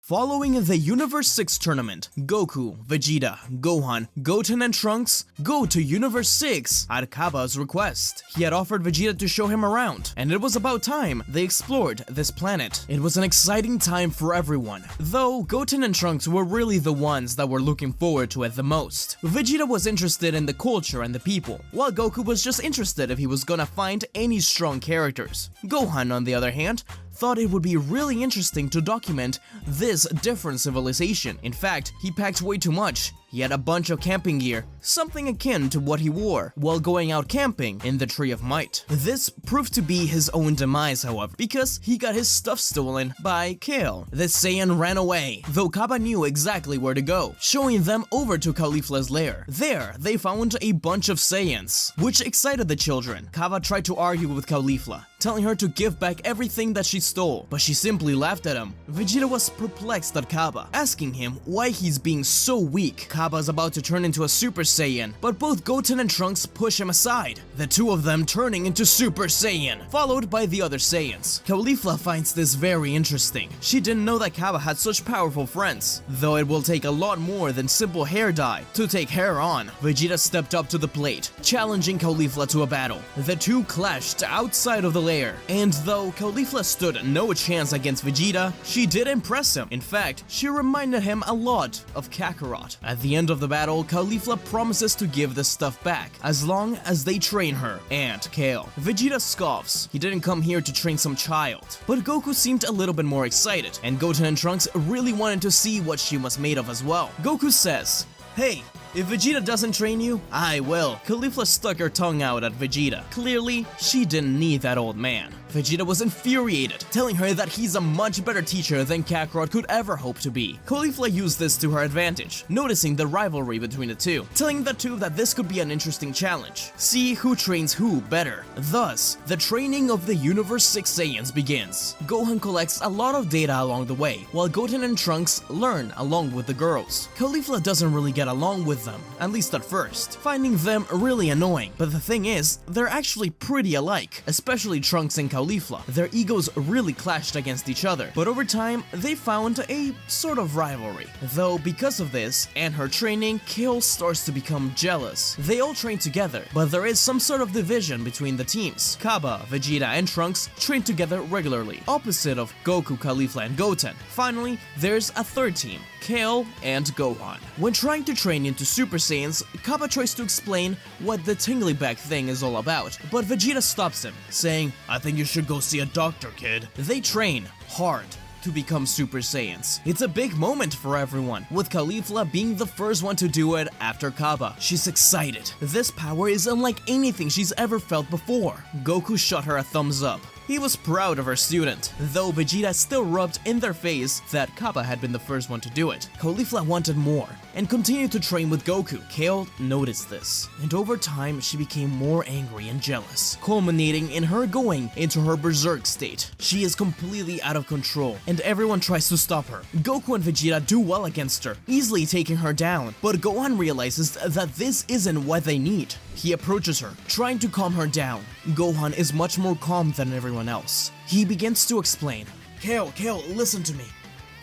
Following the Universe 6 tournament, Goku, Vegeta, Gohan, Goten and Trunks go to Universe 6 at Cabba's request. He had offered Vegeta to show him around, and it was about time they explored this planet. It was an exciting time for everyone, though Goten and Trunks were really the ones that were looking forward to it the most. Vegeta was interested in the culture and the people, while Goku was just interested if he was gonna find any strong characters. Gohan, on the other hand, thought it would be really interesting to document this different civilization. In fact, he packed way too much. He had a bunch of camping gear, something akin to what he wore while going out camping in the Tree of Might. This proved to be his own demise, however, because he got his stuff stolen by Kale. The Saiyan ran away, though Cabba knew exactly where to go, showing them over to Caulifla's lair. There, they found a bunch of Saiyans, which excited the children. Cabba tried to argue with Caulifla, telling her to give back everything that she stole, but she simply laughed at him. Vegeta was perplexed at Cabba, asking him why he's being so weak. Cabba's about to turn into a Super Saiyan, but both Goten and Trunks push him aside, the two of them turning into Super Saiyan, followed by the other Saiyans. Caulifla finds this very interesting. She didn't know that Cabba had such powerful friends, though it will take a lot more than simple hair dye to take her on. Vegeta stepped up to the plate, challenging Caulifla to a battle. The two clashed outside of the lair, and though Caulifla stood no chance against Vegeta, she did impress him. In fact, she reminded him a lot of Kakarot. At the end of the battle, Caulifla promises to give the stuff back, as long as they train her and Kale. Vegeta scoffs. He didn't come here to train some child. But Goku seemed a little bit more excited, and Goten and Trunks really wanted to see what she was made of as well. Goku says, "Hey, if Vegeta doesn't train you, I will." Caulifla stuck her tongue out at Vegeta. Clearly, she didn't need that old man. Vegeta was infuriated, telling her that he's a much better teacher than Kakarot could ever hope to be. Caulifla used this to her advantage, noticing the rivalry between the two, telling the two that this could be an interesting challenge. See who trains who better. Thus, the training of the Universe 6 Saiyans begins. Gohan collects a lot of data along the way, while Goten and Trunks learn along with the girls. Caulifla doesn't really get along with them, at least at first, finding them really annoying. But the thing is, they're actually pretty alike, especially Trunks and Caulifla. Their egos really clashed against each other, but over time, they found a sort of rivalry. Though because of this, and her training, Kale starts to become jealous. They all train together, but there is some sort of division between the teams. Cabba, Vegeta, and Trunks train together regularly, opposite of Goku, Caulifla, and Goten. Finally, there's a third team, Kale and Gohan. When trying to train into Super Saiyans, Cabba tries to explain what the tingly back thing is all about, but Vegeta stops him, saying, "I think you should go see a doctor, kid." They train hard to become Super Saiyans. It's a big moment for everyone, with Caulifla being the first one to do it after Cabba. She's excited. This power is unlike anything she's ever felt before. Goku shot her a thumbs up. He was proud of her student, though Vegeta still rubbed in their face that Cabba had been the first one to do it. Caulifla wanted more, and continued to train with Goku. Kale noticed this, and over time she became more angry and jealous, culminating in her going into her berserk state. She is completely out of control, and everyone tries to stop her. Goku and Vegeta do well against her, easily taking her down, but Gohan realizes that this isn't what they need. He approaches her, trying to calm her down. Gohan is much more calm than everyone else. He begins to explain. Kale, listen to me.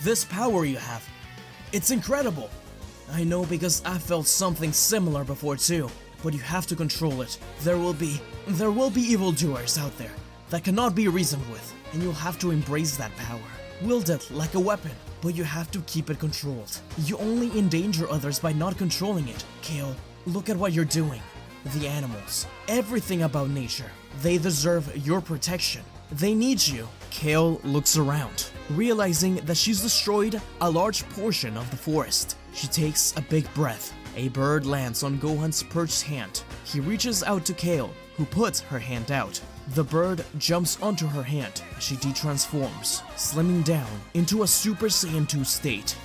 This power you have, it's incredible. I know because I felt something similar before too, but you have to control it. There will be evildoers out there that cannot be reasoned with, and you'll have to embrace that power. Wield it like a weapon, but you have to keep it controlled. You only endanger others by not controlling it. Kale, look at what you're doing. The animals, everything about nature, they deserve your protection. They need you. Kale looks around, realizing that she's destroyed a large portion of the forest. She takes a big breath. A bird lands on Gohan's perched hand. He reaches out to Kale, who puts her hand out. The bird jumps onto her hand as she detransforms, slimming down into a Super Saiyan 2 state.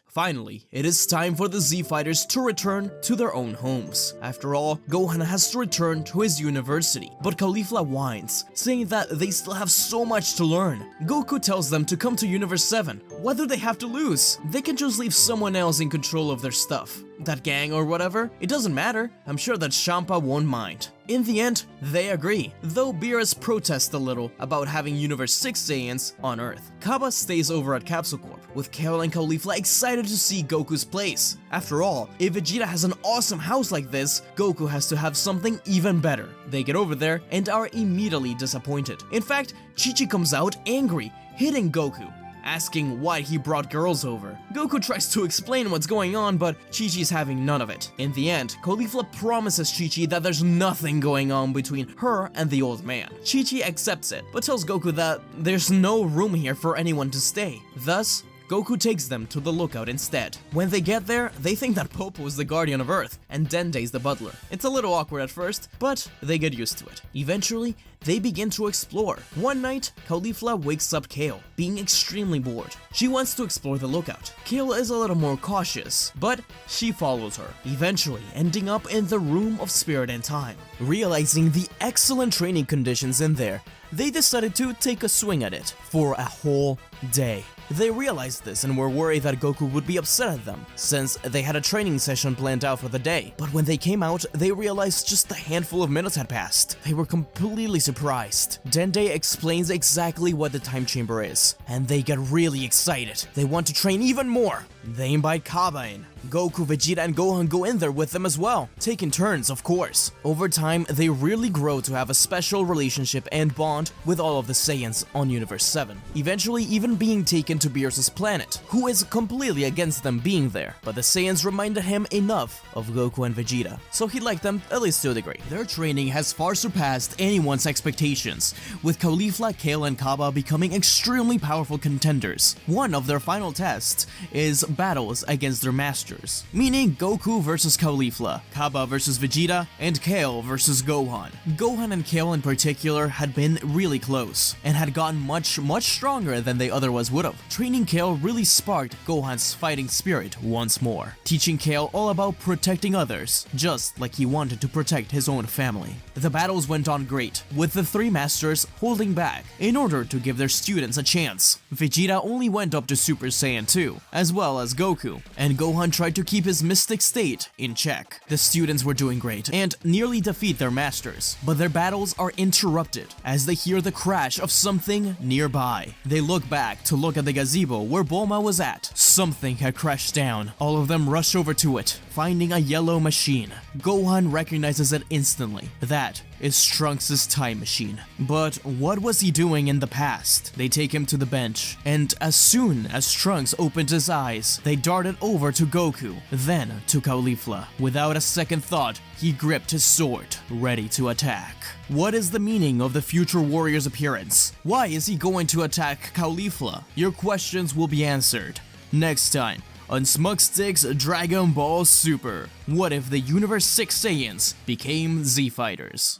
Finally, it is time for the Z-Fighters to return to their own homes. After all, Gohan has to return to his university, but Caulifla whines, saying that they still have so much to learn. Goku tells them to come to Universe 7. Whether they have to lose, they can just leave someone else in control of their stuff. that gang or whatever? It doesn't matter. I'm sure that Champa won't mind. In the end, they agree, though Beerus protests a little about having Universe 6 Saiyans on Earth. Cabba stays over at Capsule Corp, with Kale and Caulifla excited to see Goku's place. After all, if Vegeta has an awesome house like this, Goku has to have something even better. They get over there and are immediately disappointed. In fact, Chi-Chi comes out angry, hitting Goku, asking why he brought girls over. Goku tries to explain what's going on, but Chi-Chi's having none of it. In the end, Caulifla promises Chi-Chi that there's nothing going on between her and the old man. Chi-Chi accepts it, but tells Goku that there's no room here for anyone to stay. Thus, Goku takes them to the lookout instead. When they get there, they think that Popo is the guardian of Earth and Dende's the butler. It's a little awkward at first, but they get used to it. Eventually, they begin to explore. One night, Caulifla wakes up Kale, being extremely bored. She wants to explore the lookout. Kale is a little more cautious, but she follows her, eventually ending up in the Room of Spirit and Time. Realizing the excellent training conditions in there, they decided to take a swing at it for a whole day. They realized this and were worried that Goku would be upset at them, since they had a training session planned out for the day. But when they came out, they realized just a handful of minutes had passed. They were completely surprised. Dende explains exactly what the time chamber is, and they get really excited. They want to train even more. They invite Cabba in. Goku, Vegeta, and Gohan go in there with them as well, taking turns, of course. Over time, they really grow to have a special relationship and bond with all of the Saiyans on Universe 7, eventually even being taken to Beerus' planet, who is completely against them being there, but the Saiyans reminded him enough of Goku and Vegeta, so he liked them, at least to a degree. Their training has far surpassed anyone's expectations, with Caulifla, Kale, and Cabba becoming extremely powerful contenders. One of their final tests is battles against their masters, meaning Goku versus Caulifla, Cabba versus Vegeta, and Kale versus Gohan. Gohan and Kale in particular had been really close, and had gotten much stronger than they otherwise would have. Training Kale really sparked Gohan's fighting spirit once more, teaching Kale all about protecting others, just like he wanted to protect his own family. The battles went on great, with the three masters holding back in order to give their students a chance. Vegeta only went up to Super Saiyan 2, as well as Goku, and Gohan tried to keep his mystic state in check. The students were doing great and nearly defeat their masters, but their battles are interrupted as they hear the crash of something nearby. They look back to look at the gazebo where Bulma was at. Something had crashed down. All of them rush over to it, finding a yellow machine. Gohan recognizes it instantly. That is Trunks' time machine. But what was he doing in the past? They take him to the bench, and as soon as Trunks opened his eyes, they darted over to Goku, then to Caulifla. Without a second thought, he gripped his sword, ready to attack. What is the meaning of the future warrior's appearance? Why is he going to attack Caulifla? Your questions will be answered next time on SmugStick's Dragon Ball Super. What if the Universe 6 Saiyans became Z-Fighters?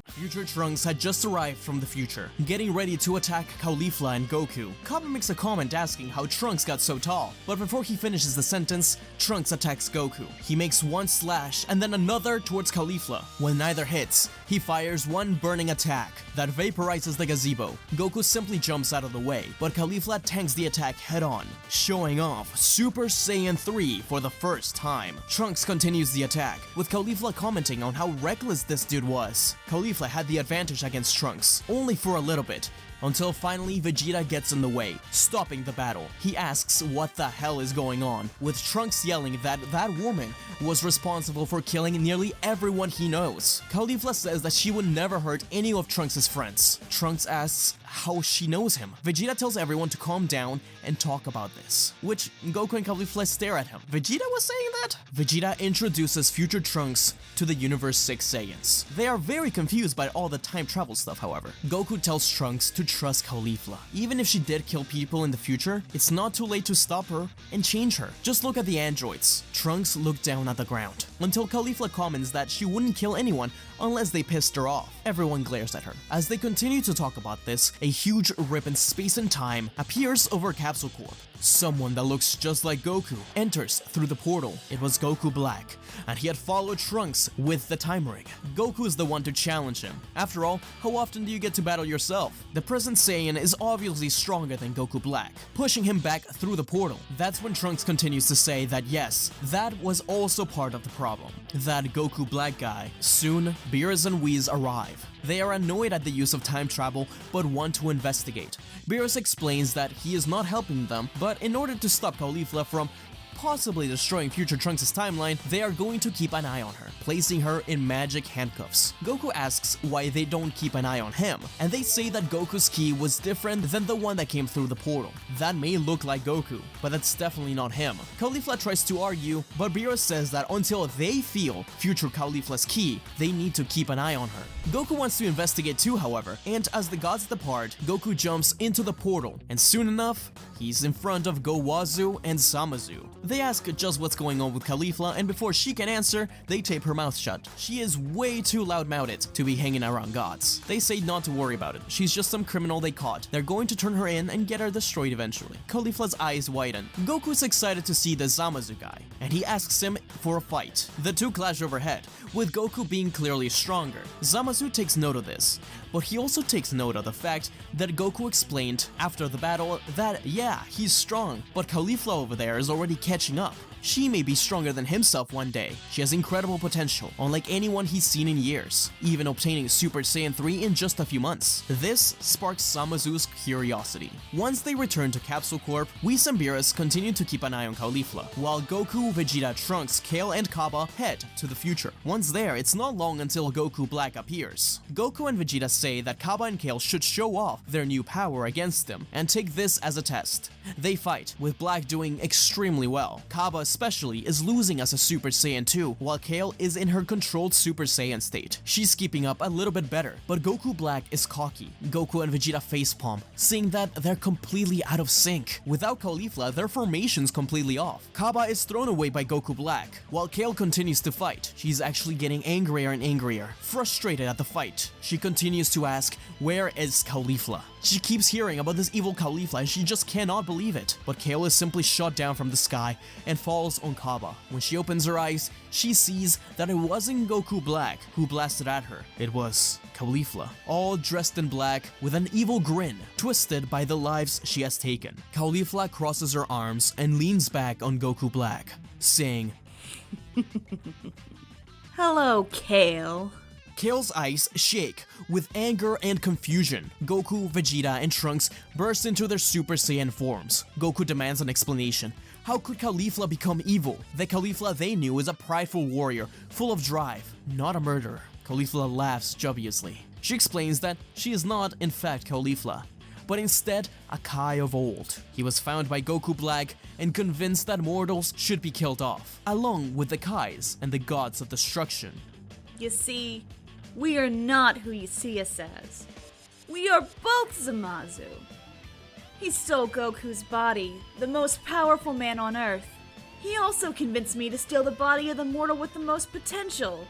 Future Trunks had just arrived from the future, getting ready to attack Caulifla and Goku. Cabba makes a comment asking how Trunks got so tall, but before he finishes the sentence, Trunks attacks Goku. He makes one slash and then another towards Caulifla. When neither hits, he fires one burning attack that vaporizes the gazebo. Goku simply jumps out of the way, but Caulifla tanks the attack head-on, showing off Super Saiyan 3 for the first time. Trunks continues the attack, with Caulifla commenting on how reckless this dude was. Caulifla had the advantage against Trunks, only for a little bit, until finally Vegeta gets in the way, stopping the battle. He asks what the hell is going on, with Trunks yelling that that woman was responsible for killing nearly everyone he knows. Caulifla says that she would never hurt any of Trunks' friends. Trunks asks how she knows him. Vegeta tells everyone to calm down and talk about this, which Goku and Caulifla stare at him. Vegeta was saying that? Vegeta introduces future Trunks to the Universe 6 Saiyans. They are very confused by all the time travel stuff, however. Goku tells Trunks to trust Caulifla. Even if she did kill people in the future, it's not too late to stop her and change her. Just look at the androids. Trunks looked down at the ground, until Caulifla comments that she wouldn't kill anyone unless they pissed her off. everyone glares at her. As they continue to talk about this, a huge rip in space and time appears over Capsule Corp. Someone that looks just like Goku enters through the portal. It was Goku Black, and he had followed Trunks with the time ring. Goku is the one to challenge him. After all, how often do you get to battle yourself? The present Saiyan is obviously stronger than Goku Black, pushing him back through the portal. That's when Trunks continues to say that yes, that was also part of the problem. That Goku Black guy. Soon, Beerus and Whis arrive. They are annoyed at the use of time travel, but want to investigate. Beerus explains that he is not helping them, but in order to stop Caulifla from possibly destroying future Trunks' timeline, they are going to keep an eye on her, placing her in magic handcuffs. Goku asks why they don't keep an eye on him, and they say that Goku's ki was different than the one that came through the portal. That may look like Goku, but that's definitely not him. Caulifla tries to argue, but Beerus says that until they feel future Caulifla's ki, they need to keep an eye on her. Goku wants to investigate too, however, and as the gods depart, Goku jumps into the portal, and soon enough, he's in front of Gowazu and Zamazu. They ask just what's going on with Caulifla, and before she can answer, they tape her mouth shut. She is way too loud-mouthed to be hanging around gods. They say not to worry about it. She's just some criminal they caught. They're going to turn her in and get her destroyed eventually. Caulifla's eyes widen. Goku's excited to see the Zamazu guy, and he asks him for a fight. The two clash overhead, with Goku being clearly stronger. Zamazu takes note of this, but he also takes note of the fact that Goku explained after the battle that yeah, he's strong, but Caulifla over there is already catching up. She may be stronger than himself one day. She has incredible potential, unlike anyone he's seen in years, even obtaining Super Saiyan 3 in just a few months. This sparks Zamazu's curiosity. Once they return to Capsule Corp, Whis and Beerus continue to keep an eye on Caulifla, while Goku, Vegeta, Trunks, Kale, and Cabba head to the future. Once there, it's not long until Goku Black appears. Goku and Vegeta say that Cabba and Kale should show off their new power against them and take this as a test. They fight, with Black doing extremely well. Cabba especially is losing as a Super Saiyan 2, while Kale is in her controlled Super Saiyan state. She's keeping up a little bit better, but Goku Black is cocky. Goku and Vegeta facepalm, seeing that they're completely out of sync. Without Caulifla, their formation's completely off. Cabba is thrown away by Goku Black, while Kale continues to fight. She's actually getting angrier and angrier. Frustrated at the fight, she continues to ask, where is Caulifla? She keeps hearing about this evil Caulifla and she just cannot believe it. But Kale is simply shot down from the sky and falls on Cabba. When she opens her eyes, she sees that it wasn't Goku Black who blasted at her. It was Caulifla, all dressed in black with an evil grin, twisted by the lives she has taken. Caulifla crosses her arms and leans back on Goku Black, saying, "Hello, Kale." Kale's eyes shake with anger and confusion. Goku, Vegeta, and Trunks burst into their Super Saiyan forms. Goku demands an explanation. How could Caulifla become evil? The Caulifla they knew is a prideful warrior, full of drive, not a murderer. Caulifla laughs dubiously. She explains that she is not, in fact, Caulifla, but instead a Kai of old. He was found by Goku Black and convinced that mortals should be killed off, along with the Kais and the gods of destruction. You see, we are not who you see us as. We are both Zamazu. He stole Goku's body, the most powerful man on Earth. He also convinced me to steal the body of the mortal with the most potential,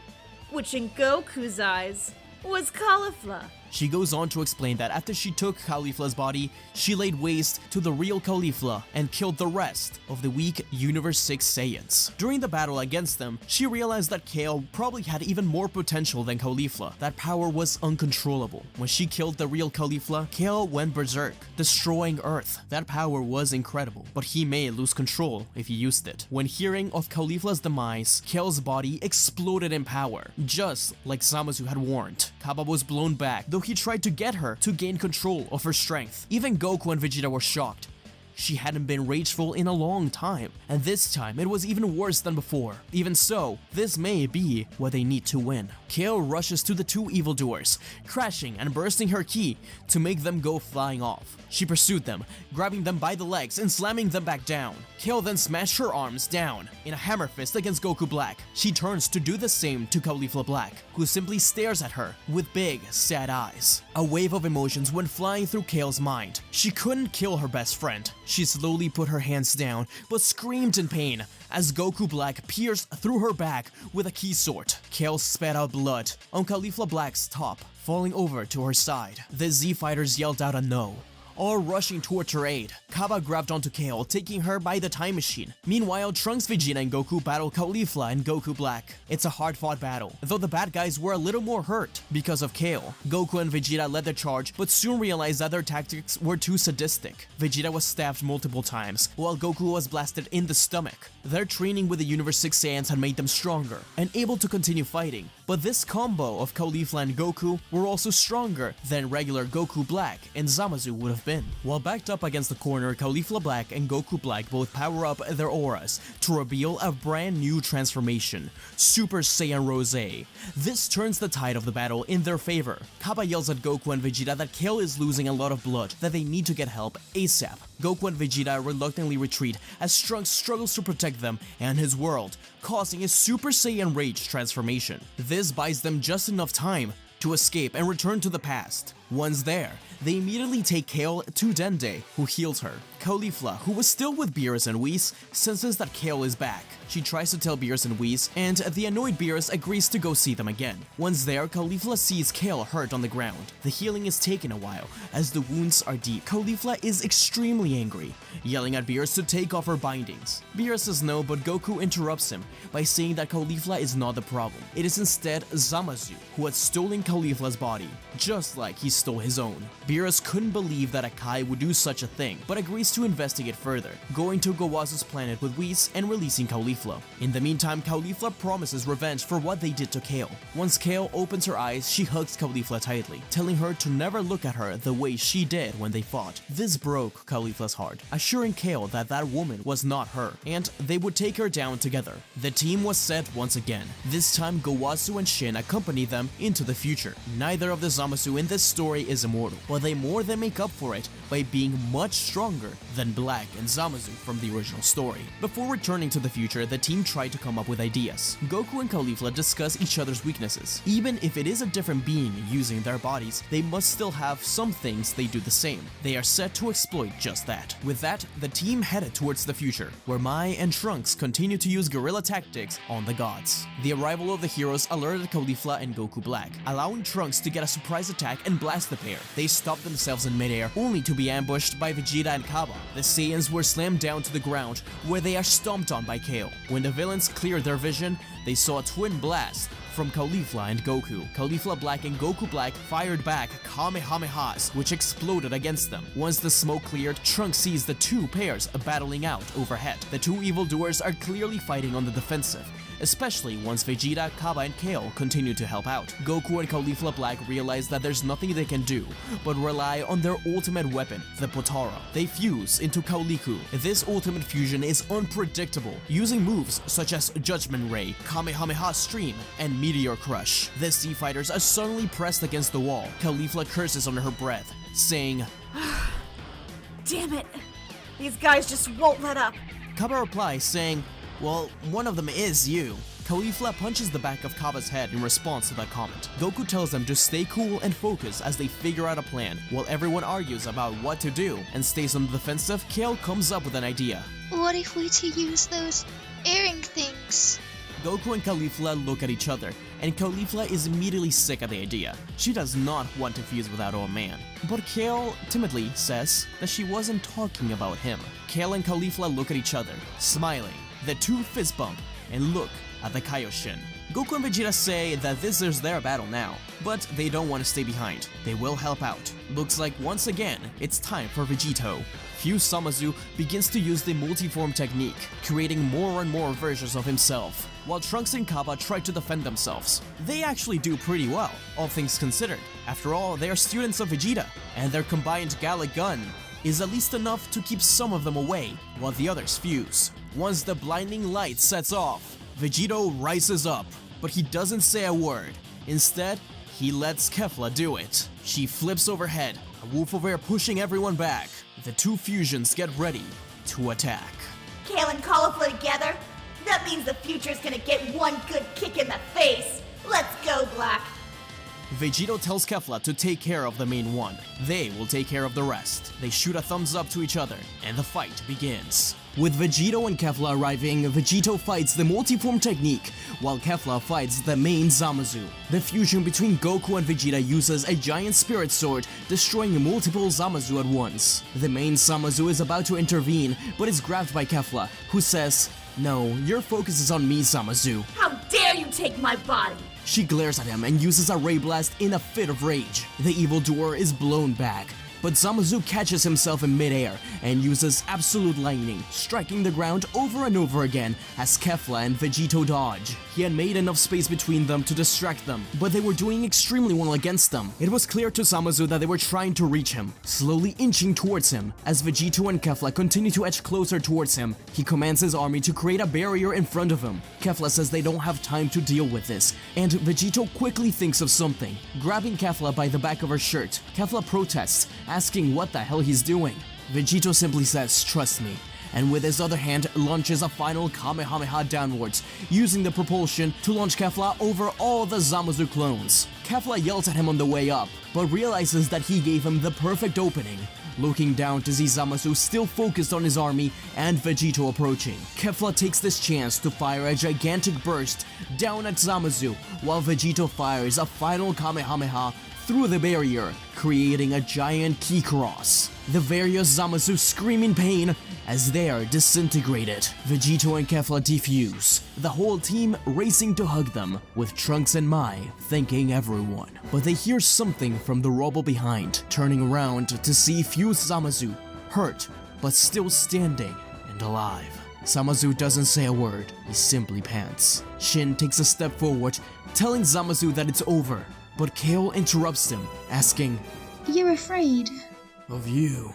which in Goku's eyes was Caulifla. She goes on to explain that after she took Caulifla's body, she laid waste to the real Caulifla and killed the rest of the weak Universe 6 Saiyans. During the battle against them, she realized that Kale probably had even more potential than Caulifla. That power was uncontrollable. When she killed the real Caulifla, Kale went berserk, destroying Earth. That power was incredible, but he may lose control if he used it. When hearing of Caulifla's demise, Kale's body exploded in power, just like Zamazu had warned. Cabba was blown back, though he tried to get her to gain control of her strength. Even Goku and Vegeta were shocked. She hadn't been rageful in a long time, and this time it was even worse than before. Even so, this may be what they need to win. Kale rushes to the two evildoers, crashing and bursting her ki to make them go flying off. She pursued them, grabbing them by the legs and slamming them back down. Kale then smashed her arms down in a hammer fist against Goku Black. She turns to do the same to Caulifla Black, who simply stares at her with big, sad eyes. A wave of emotions went flying through Kale's mind. She couldn't kill her best friend. She slowly put her hands down, but screamed in pain as Goku Black pierced through her back with a key sword. Kale spat out blood on Caulifla Black's top, falling over to her side. The Z fighters yelled out a no, all rushing towards her aid. Cabba grabbed onto Kale, taking her by the time machine. Meanwhile, Trunks, Vegeta, and Goku battle Caulifla and Goku Black. It's a hard-fought battle, though the bad guys were a little more hurt because of Kale. Goku and Vegeta led the charge, but soon realized that their tactics were too sadistic. Vegeta was stabbed multiple times, while Goku was blasted in the stomach. Their training with the Universe 6 Saiyans had made them stronger and able to continue fighting, but this combo of Caulifla and Goku were also stronger than regular Goku Black and Zamasu would have been. While backed up against the corner, Caulifla Black and Goku Black both power up their auras to reveal a brand new transformation, Super Saiyan Rose. This turns the tide of the battle in their favor. Cabba yells at Goku and Vegeta that Kale is losing a lot of blood, that they need to get help ASAP. Goku and Vegeta reluctantly retreat as Trunks struggles to protect them and his world, causing a Super Saiyan Rage transformation. This buys them just enough time to escape and return to the past. Once there, they immediately take Kale to Dende, who heals her. Caulifla, who was still with Beerus and Whis, senses that Kale is back. She tries to tell Beerus and Whis, and the annoyed Beerus agrees to go see them again. Once there, Caulifla sees Kale hurt on the ground. The healing is taking a while, as the wounds are deep. Caulifla is extremely angry, yelling at Beerus to take off her bindings. Beerus says no, but Goku interrupts him by saying that Caulifla is not the problem. It is instead Zamasu, who had stolen Caulifla's body, just like he stole his own. Beerus couldn't believe that a Kai would do such a thing, but agrees to investigate further, going to Gowazu's planet with Whis and releasing Caulifla. In the meantime, Caulifla promises revenge for what they did to Kale. Once Kale opens her eyes, she hugs Caulifla tightly, telling her to never look at her the way she did when they fought. This broke Caulifla's heart, assuring Kale that that woman was not her, and they would take her down together. The team was set once again. This time, Gowazu and Shin accompany them into the future. Neither of the Zamasu in this story is immortal, but they more than make up for it by being much stronger than Black and Zamasu from the original story. Before returning to the future, the team tried to come up with ideas. Goku and Caulifla discuss each other's weaknesses. Even if it is a different being using their bodies, they must still have some things they do the same. They are set to exploit just that. With that, the team headed towards the future, where Mai and Trunks continue to use guerrilla tactics on the gods. The arrival of the heroes alerted Caulifla and Goku Black, allowing Trunks to get a surprise attack and blast the pair. They stopped themselves in midair, only to be ambushed by Vegeta and Cabba. The Saiyans were slammed down to the ground, where they are stomped on by Kale. When the villains cleared their vision, they saw a twin blast from Caulifla and Goku. Caulifla Black and Goku Black fired back Kamehamehas, which exploded against them. Once the smoke cleared, Trunks sees the two pairs battling out overhead. The two evildoers are clearly fighting on the defensive, especially once Vegeta, Cabba, and Kale continue to help out. Goku and Caulifla Black realize that there's nothing they can do but rely on their ultimate weapon, the Potara. They fuse into Kauliku. This ultimate fusion is unpredictable, using moves such as Judgment Ray, Kamehameha Stream, and Meteor Crush. The Sea Fighters are suddenly pressed against the wall. Caulifla curses under her breath, saying, Damn it! These guys just won't let up. Cabba replies saying, well, one of them is you. Caulifla punches the back of Cabba's head in response to that comment. Goku tells them to stay cool and focus as they figure out a plan. While everyone argues about what to do and stays on the defensive, Kale comes up with an idea. What if we to use those airing things? Goku and Caulifla look at each other, and Caulifla is immediately sick at the idea. She does not want to fuse with that old man. But Kale timidly says that she wasn't talking about him. Kale and Caulifla look at each other, smiling. The two fist bump and look at the Kaioshin. Goku and Vegeta say that this is their battle now, but they don't want to stay behind. They will help out. Looks like once again, it's time for Vegito. Fuse Zamasu begins to use the multiform technique, creating more and more versions of himself, while Trunks and Cabba try to defend themselves. They actually do pretty well, all things considered. After all, they are students of Vegeta, and their combined Gallic gun is at least enough to keep some of them away, while the others fuse. Once the blinding light sets off, Vegito rises up, but he doesn't say a word. Instead, he lets Kefla do it. She flips overhead, a wolf of air pushing everyone back. The two fusions get ready to attack. Kale and Caulifla together? That means the future's gonna get one good kick in the face. Let's go, Black. Vegito tells Kefla to take care of the main one. They will take care of the rest. They shoot a thumbs up to each other, and the fight begins. With Vegito and Kefla arriving, Vegito fights the multiform technique, while Kefla fights the main Zamasu. The fusion between Goku and Vegeta uses a giant spirit sword, destroying multiple Zamasu at once. The main Zamasu is about to intervene, but is grabbed by Kefla, who says, "No, your focus is on me, Zamasu." How dare you take my body? She glares at him and uses a ray blast in a fit of rage. The evildoer is blown back, but Zamasu catches himself in midair and uses absolute lightning, striking the ground over and over again as Kefla and Vegito dodge. He had made enough space between them to distract them, but they were doing extremely well against them. It was clear to Zamasu that they were trying to reach him, slowly inching towards him. As Vegito and Kefla continue to edge closer towards him, he commands his army to create a barrier in front of him. Kefla says they don't have time to deal with this, and Vegito quickly thinks of something. Grabbing Kefla by the back of her shirt, Kefla protests, asking what the hell he's doing. Vegito simply says, "Trust me," and with his other hand launches a final Kamehameha downwards, using the propulsion to launch Kefla over all the Zamasu clones. Kefla yells at him on the way up, but realizes that he gave him the perfect opening. Looking down to see Zamasu still focused on his army and Vegito approaching, Kefla takes this chance to fire a gigantic burst down at Zamasu, while Vegito fires a final Kamehameha through the barrier, creating a giant key cross. The various Zamasu scream in pain as they are disintegrated. Vegito and Kefla defuse, the whole team racing to hug them, with Trunks and Mai thanking everyone. But they hear something from the rubble behind, turning around to see few Zamasu, hurt but still standing and alive. Zamasu doesn't say a word, he simply pants. Shin takes a step forward, telling Zamasu that it's over. But Kale interrupts him, asking, You're afraid "Of you."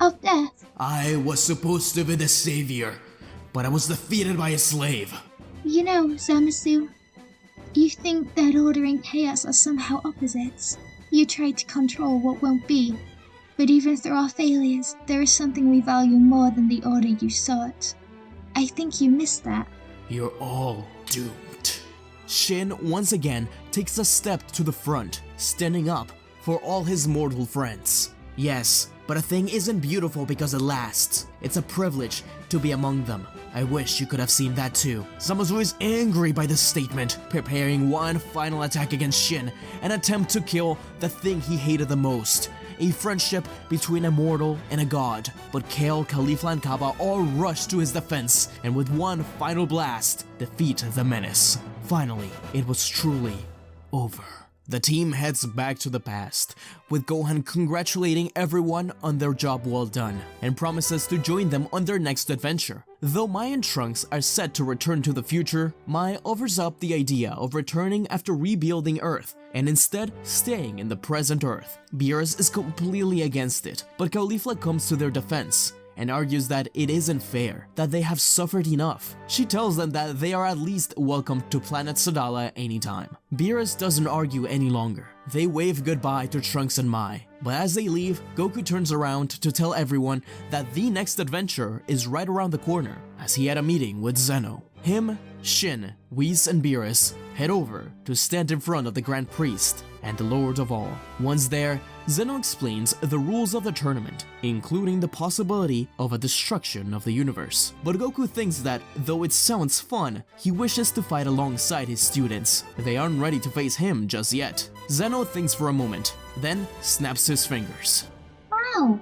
of death? "I was supposed to be the savior, but I was defeated by a slave." You know, Zamasu, you think that order and chaos are somehow opposites. You try to control what won't be. But even through our failures, there is something we value more than the order you sought. I think you missed that. "You're all doomed." Shin once again takes a step to the front, standing up for all his mortal friends. Yes, but a thing isn't beautiful because it lasts. It's a privilege to be among them. I wish you could have seen that too. Zamasu is angry by this statement, preparing one final attack against Shin, an attempt to kill the thing he hated the most. A friendship between a mortal and a god, but Kale, Caulifla, and Cabba all rush to his defense, and with one final blast, defeat the menace. Finally, it was truly over. The team heads back to the past, with Gohan congratulating everyone on their job well done, and promises to join them on their next adventure. Though Mai and Trunks are set to return to the future, Mai offers up the idea of returning after rebuilding Earth, and instead staying in the present Earth. Beerus is completely against it, but Caulifla comes to their defense, and argues that it isn't fair, that they have suffered enough. She tells them that they are at least welcome to Planet Sadala anytime. Beerus doesn't argue any longer. They wave goodbye to Trunks and Mai, but as they leave, Goku turns around to tell everyone that the next adventure is right around the corner, as he had a meeting with Zenoh. Him, Shin, Whis, and Beerus head over to stand in front of the Grand Priest and the Lord of All. Once there, Zenoh explains the rules of the tournament, including the possibility of a destruction of the universe. But Goku thinks that, though it sounds fun, he wishes to fight alongside his students. They aren't ready to face him just yet. Zenoh thinks for a moment, then snaps his fingers. Wow,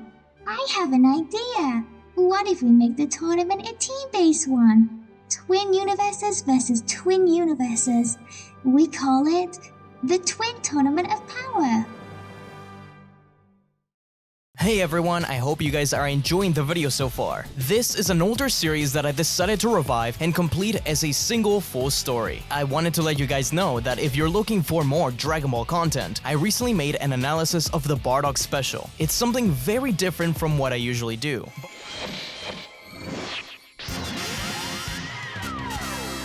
I have an idea. What if we make the tournament a team-based one? Twin universes versus twin universes. We call it the Twin Tournament of Power. Hey everyone, I hope you guys are enjoying the video so far. This is an older series that I decided to revive and complete as a single full story. I wanted to let you guys know that if you're looking for more Dragon Ball content, I recently made an analysis of the Bardock special. It's something very different from what I usually do.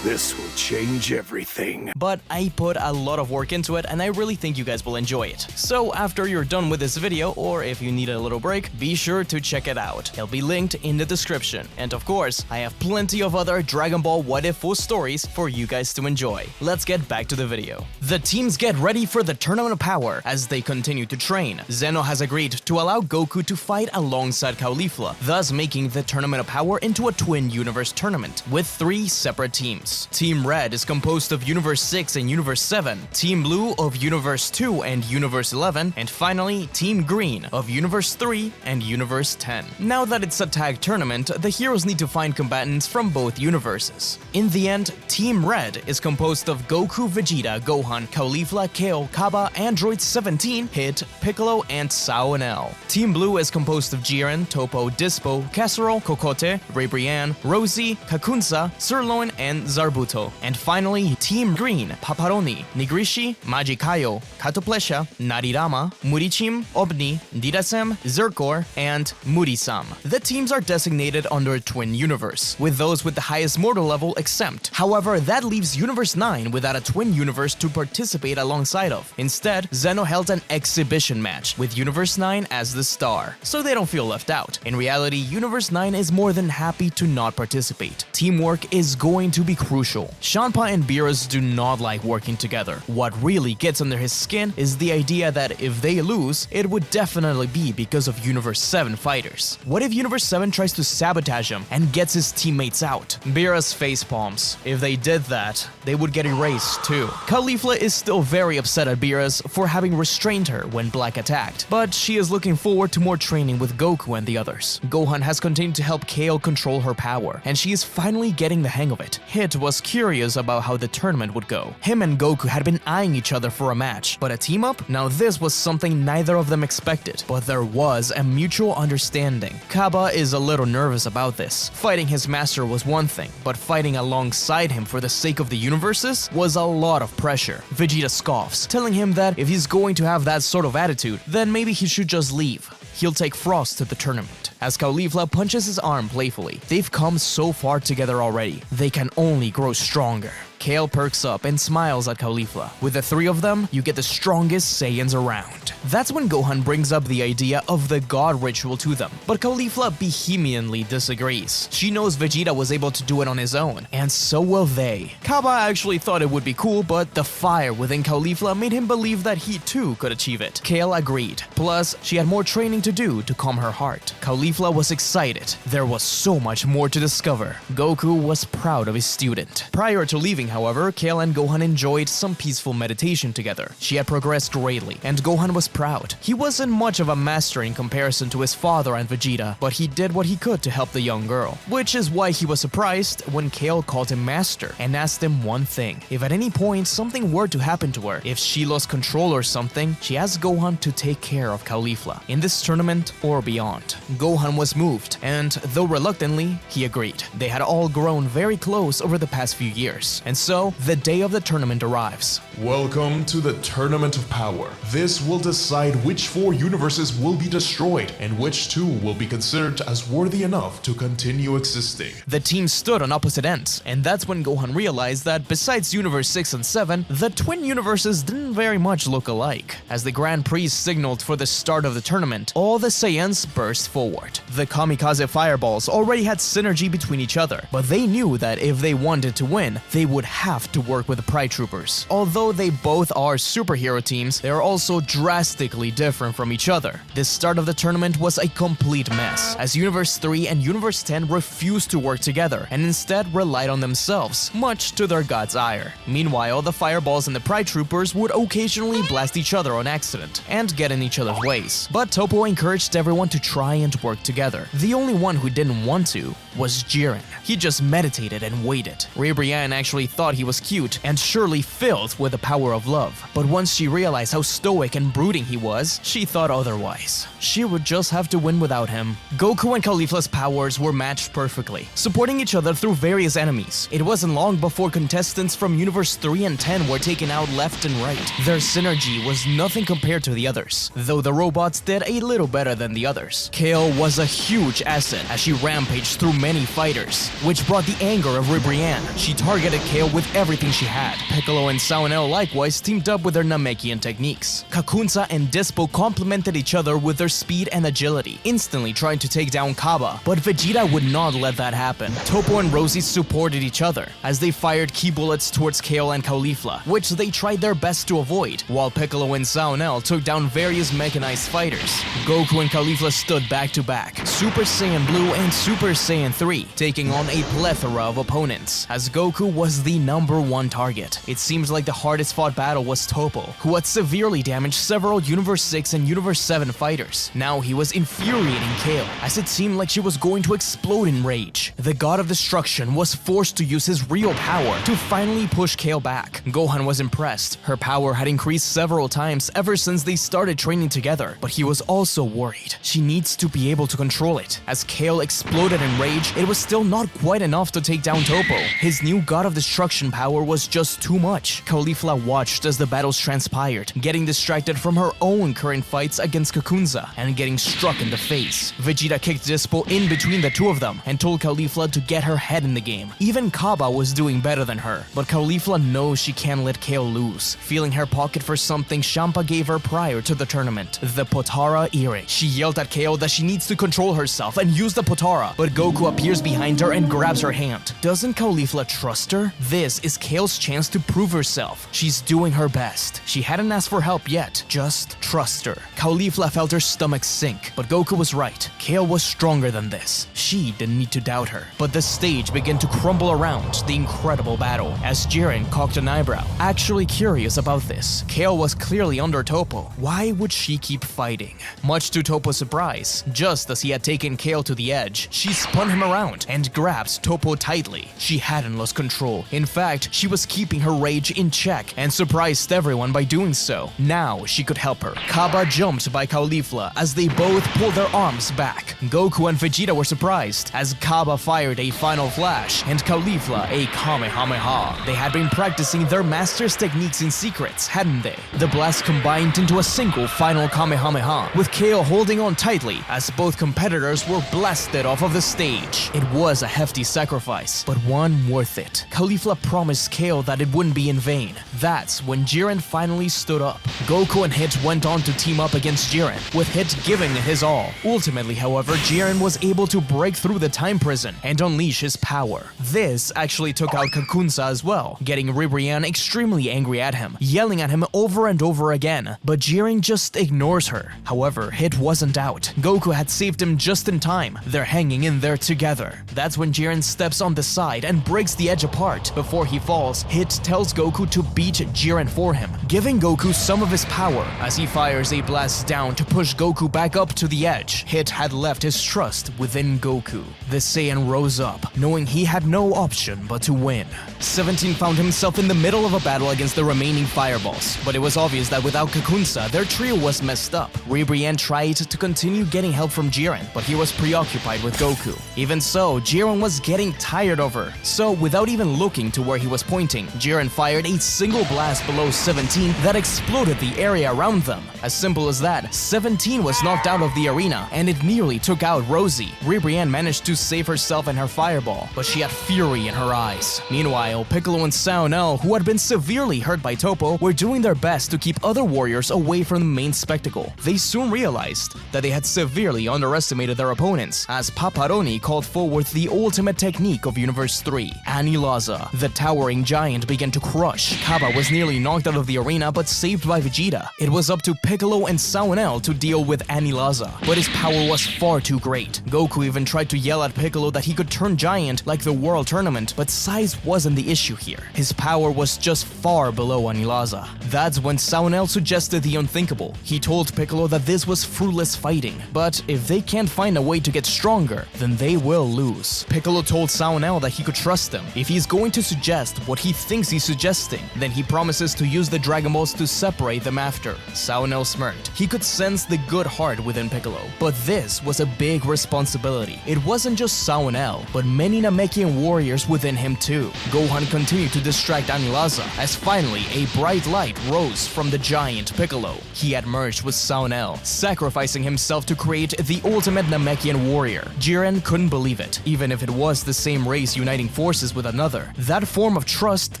This will change everything. But I put a lot of work into it and I really think you guys will enjoy it. So after you're done with this video, or if you need a little break, be sure to check it out. It'll be linked in the description. And of course, I have plenty of other Dragon Ball What If full stories for you guys to enjoy. Let's get back to the video. The teams get ready for the Tournament of Power as they continue to train. Zenoh has agreed to allow Goku to fight alongside Caulifla, thus making the Tournament of Power into a twin universe tournament with 3 separate teams. Team Red is composed of Universe 6 and Universe 7, Team Blue of Universe 2 and Universe 11, and finally Team Green of Universe 3 and Universe 10. Now that it's a tag tournament, the heroes need to find combatants from both universes. In the end, Team Red is composed of Goku, Vegeta, Gohan, Caulifla, Kale, Cabba, Android 17, Hit, Piccolo, and Sao and L. Team Blue is composed of Jiren, Topo, Dispo, Casserole, Cocote, Ray Brienne, Rosie, Kakunsa, Sirloin, and Zarbuto. And finally, Team Green, Paparoni, Nigrishi, Majikayo, Katoplesha, Narirama, Murichim, Obni, Dirasem, Zerkor, and Murisam. The teams are designated under a twin universe, with those with the highest mortal level exempt. However, that leaves Universe 9 without a twin universe to participate alongside of. Instead, Zenoh held an exhibition match, with Universe 9 as the star, so they don't feel left out. In reality, Universe 9 is more than happy to not participate. Teamwork is going to be crucial. Shanpa and Beerus do not like working together. What really gets under his skin is the idea that if they lose, it would definitely be because of Universe 7 fighters. What if Universe 7 tries to sabotage him and gets his teammates out? Beerus facepalms. If they did that, they would get erased too. Caulifla is still very upset at Beerus for having restrained her when Black attacked, but she is looking forward to more training with Goku and the others. Gohan has continued to help Kale control her power, and she is finally getting the hang of it. Hit was curious about how the tournament would go. Him and Goku had been eyeing each other for a match, but a team-up? Now this was something neither of them expected, but there was a mutual understanding. Cabba is a little nervous about this. Fighting his master was one thing, but fighting alongside him for the sake of the universes was a lot of pressure. Vegeta scoffs, telling him that if he's going to have that sort of attitude, then maybe he should just leave. He'll take Frost to the tournament. As Caulifla punches his arm playfully, they've come so far together already. They can only grow stronger. Kale perks up and smiles at Caulifla. With the 3 of them, you get the strongest Saiyans around. That's when Gohan brings up the idea of the God ritual to them, but Caulifla vehemently disagrees. She knows Vegeta was able to do it on his own, and so will they. Cabba actually thought it would be cool, but the fire within Caulifla made him believe that he too could achieve it. Kale agreed. Plus, she had more training to do to calm her heart. Caulifla was excited. There was so much more to discover. Goku was proud of his student. Prior to leaving, however, Kale and Gohan enjoyed some peaceful meditation together. She had progressed greatly, and Gohan was proud. He wasn't much of a master in comparison to his father and Vegeta, but he did what he could to help the young girl, which is why he was surprised when Kale called him master and asked him one thing. If at any point something were to happen to her, if she lost control or something, she asked Gohan to take care of Caulifla, in this tournament or beyond. Gohan was moved, and though reluctantly, he agreed. They had all grown very close over the past few years, and so the day of the tournament arrives. Welcome to the Tournament of Power. This will decide which 4 universes will be destroyed and which 2 will be considered as worthy enough to continue existing. The teams stood on opposite ends, and that's when Gohan realized that besides Universe 6 and 7, the twin universes didn't very much look alike. As the Grand Prix signaled for the start of the tournament, all the Saiyans burst forward. The kamikaze fireballs already had synergy between each other, but they knew that if they wanted to win, they would have to work with the Pride Troopers. Although they both are superhero teams, they are also drastically different from each other. The start of the tournament was a complete mess, as Universe 3 and Universe 10 refused to work together and instead relied on themselves, much to their god's ire. Meanwhile, the fireballs and the Pride Troopers would occasionally blast each other on accident and get in each other's ways. But Topo encouraged everyone to try and work together. The only one who didn't want to was Jiren. He just meditated and waited. Ray Brienne actually thought he was cute and surely filled with the power of love. But once she realized how stoic and brooding he was, she thought otherwise. She would just have to win without him. Goku and Caulifla's powers were matched perfectly, supporting each other through various enemies. It wasn't long before contestants from Universe 3 and 10 were taken out left and right. Their synergy was nothing compared to the others, though the robots did a little better than the others. Kale was a huge asset as she rampaged through many fighters, which brought the anger of Ribrianne. She targeted Kale with everything she had. Piccolo and Saiyans likewise teamed up with their Namekian techniques. Kakunsa and Dispo complemented each other with their speed and agility, instantly trying to take down Cabba, but Vegeta would not let that happen. Topo and Rosie supported each other as they fired ki bullets towards Kale and Caulifla, which they tried their best to avoid, while Piccolo and Saiyans took down various mechanized fighters. Goku and Caulifla stood back to back, Super Saiyan Blue and Super Saiyan 3, taking on a plethora of opponents, as Goku was the #1 target. It seems like the hardest fought battle was Topo, who had severely damaged several Universe 6 and Universe 7 fighters. Now he was infuriating Kale, as it seemed like she was going to explode in rage. The God of Destruction was forced to use his real power to finally push Kale back. Gohan was impressed. Her power had increased several times ever since they started training together, but he was also worried. She needs to be able to control it. As Kale exploded in rage, it was still not quite enough to take down Topo. His new God of Destruction power was just too much. Caulifla watched as the battles transpired, getting distracted from her own current fights against Kakunsa and getting struck in the face. Vegeta kicked Dispo in between the two of them and told Caulifla to get her head in the game. Even Cabba was doing better than her, but Caulifla knows she can't let Kale lose, feeling her pocket for something Champa gave her prior to the tournament, the Potara earring. She yelled at Kale that she needs to control herself and use the Potara, but Goku appears behind her and grabs her hand. Doesn't Caulifla trust her? This is Kale's chance to prove herself. She's doing her best. She hadn't asked for help yet, just trust her. Caulifla felt her stomach sink, but Goku was right. Kale was stronger than this. She didn't need to doubt her. But the stage began to crumble around the incredible battle as Jiren cocked an eyebrow, actually curious about this. Kale was clearly under Topo. Why would she keep fighting? Much to Topo's surprise, just as he had taken Kale to the edge, she spun him around and grabbed Topo tightly. She hadn't lost control. In fact, she was keeping her rage in check and surprised everyone by doing so. Now she could help her. Cabba jumped by Caulifla as they both pulled their arms back. Goku and Vegeta were surprised as Cabba fired a final flash and Caulifla a Kamehameha. They had been practicing their master's techniques in secrets, hadn't they? The blast combined into a single final Kamehameha, with Kale holding on tightly as both competitors were blasted off of the stage. It was a hefty sacrifice, but one worth it. Caulifla promised Kale that it wouldn't be in vain. That's when Jiren finally stood up. Goku and Hit went on to team up against Jiren, with Hit giving it his all. Ultimately, however, Jiren was able to break through the time prison and unleash his power. This actually took out Kakunsa as well, getting Ribrianne extremely angry at him, yelling at him over and over again, but Jiren just ignores her. However, Hit wasn't out. Goku had saved him just in time. They're hanging in there together. That's when Jiren steps on the side and breaks the edge apart. Before he falls, Hit tells Goku to beat Jiren for him, giving Goku some of his power as he fires a blast down to push Goku back up to the edge. Hit had left his trust within Goku. The Saiyan rose up, knowing he had no option but to win. 17 found himself in the middle of a battle against the remaining fireballs, but it was obvious that without Kakunsa, their trio was messed up. Ribrianne tried to continue getting help from Jiren, but he was preoccupied with Goku. Even so, Jiren was getting tired of her, so without even looking to where he was pointing, Jiren fired a single blast below 17 that exploded the area around them. As simple as that, 17 was knocked out of the arena, and it nearly took out Rosie. Ribrianne managed to save herself and her fireball, but she had fury in her eyes. Meanwhile, Piccolo and Saiyans, who had been severely hurt by Topo, were doing their best to keep other warriors away from the main spectacle. They soon realized that they had severely underestimated their opponents, as Paparoni called forward the ultimate technique of Universe 3, Anilaza. The towering giant began to crush. Cabba was nearly knocked out of the arena but saved by Vegeta. It was up to Piccolo and Saiyans to deal with Anilaza, but his power was far too great. Goku even tried to yell at Piccolo that he could turn giant like the World Tournament, but size wasn't the issue here. His power was just far below Anilaza. That's when Saiyans suggested the unthinkable. He told Piccolo that this was fruitless fighting, but if they can't find a way to get stronger, then they will lose. Piccolo told Saiyans that he could trust him. If he's going to suggest what he thinks he's suggesting, then then he promises to use the Dragon Balls to separate them after. Saunel smirked. He could sense the good heart within Piccolo, but this was a big responsibility. It wasn't just Saunel, but many Namekian warriors within him too. Gohan continued to distract Anilaza as finally a bright light rose from the giant Piccolo. He had merged with Saunel, sacrificing himself to create the ultimate Namekian warrior. Jiren couldn't believe it, even if it was the same race uniting forces with another. That form of trust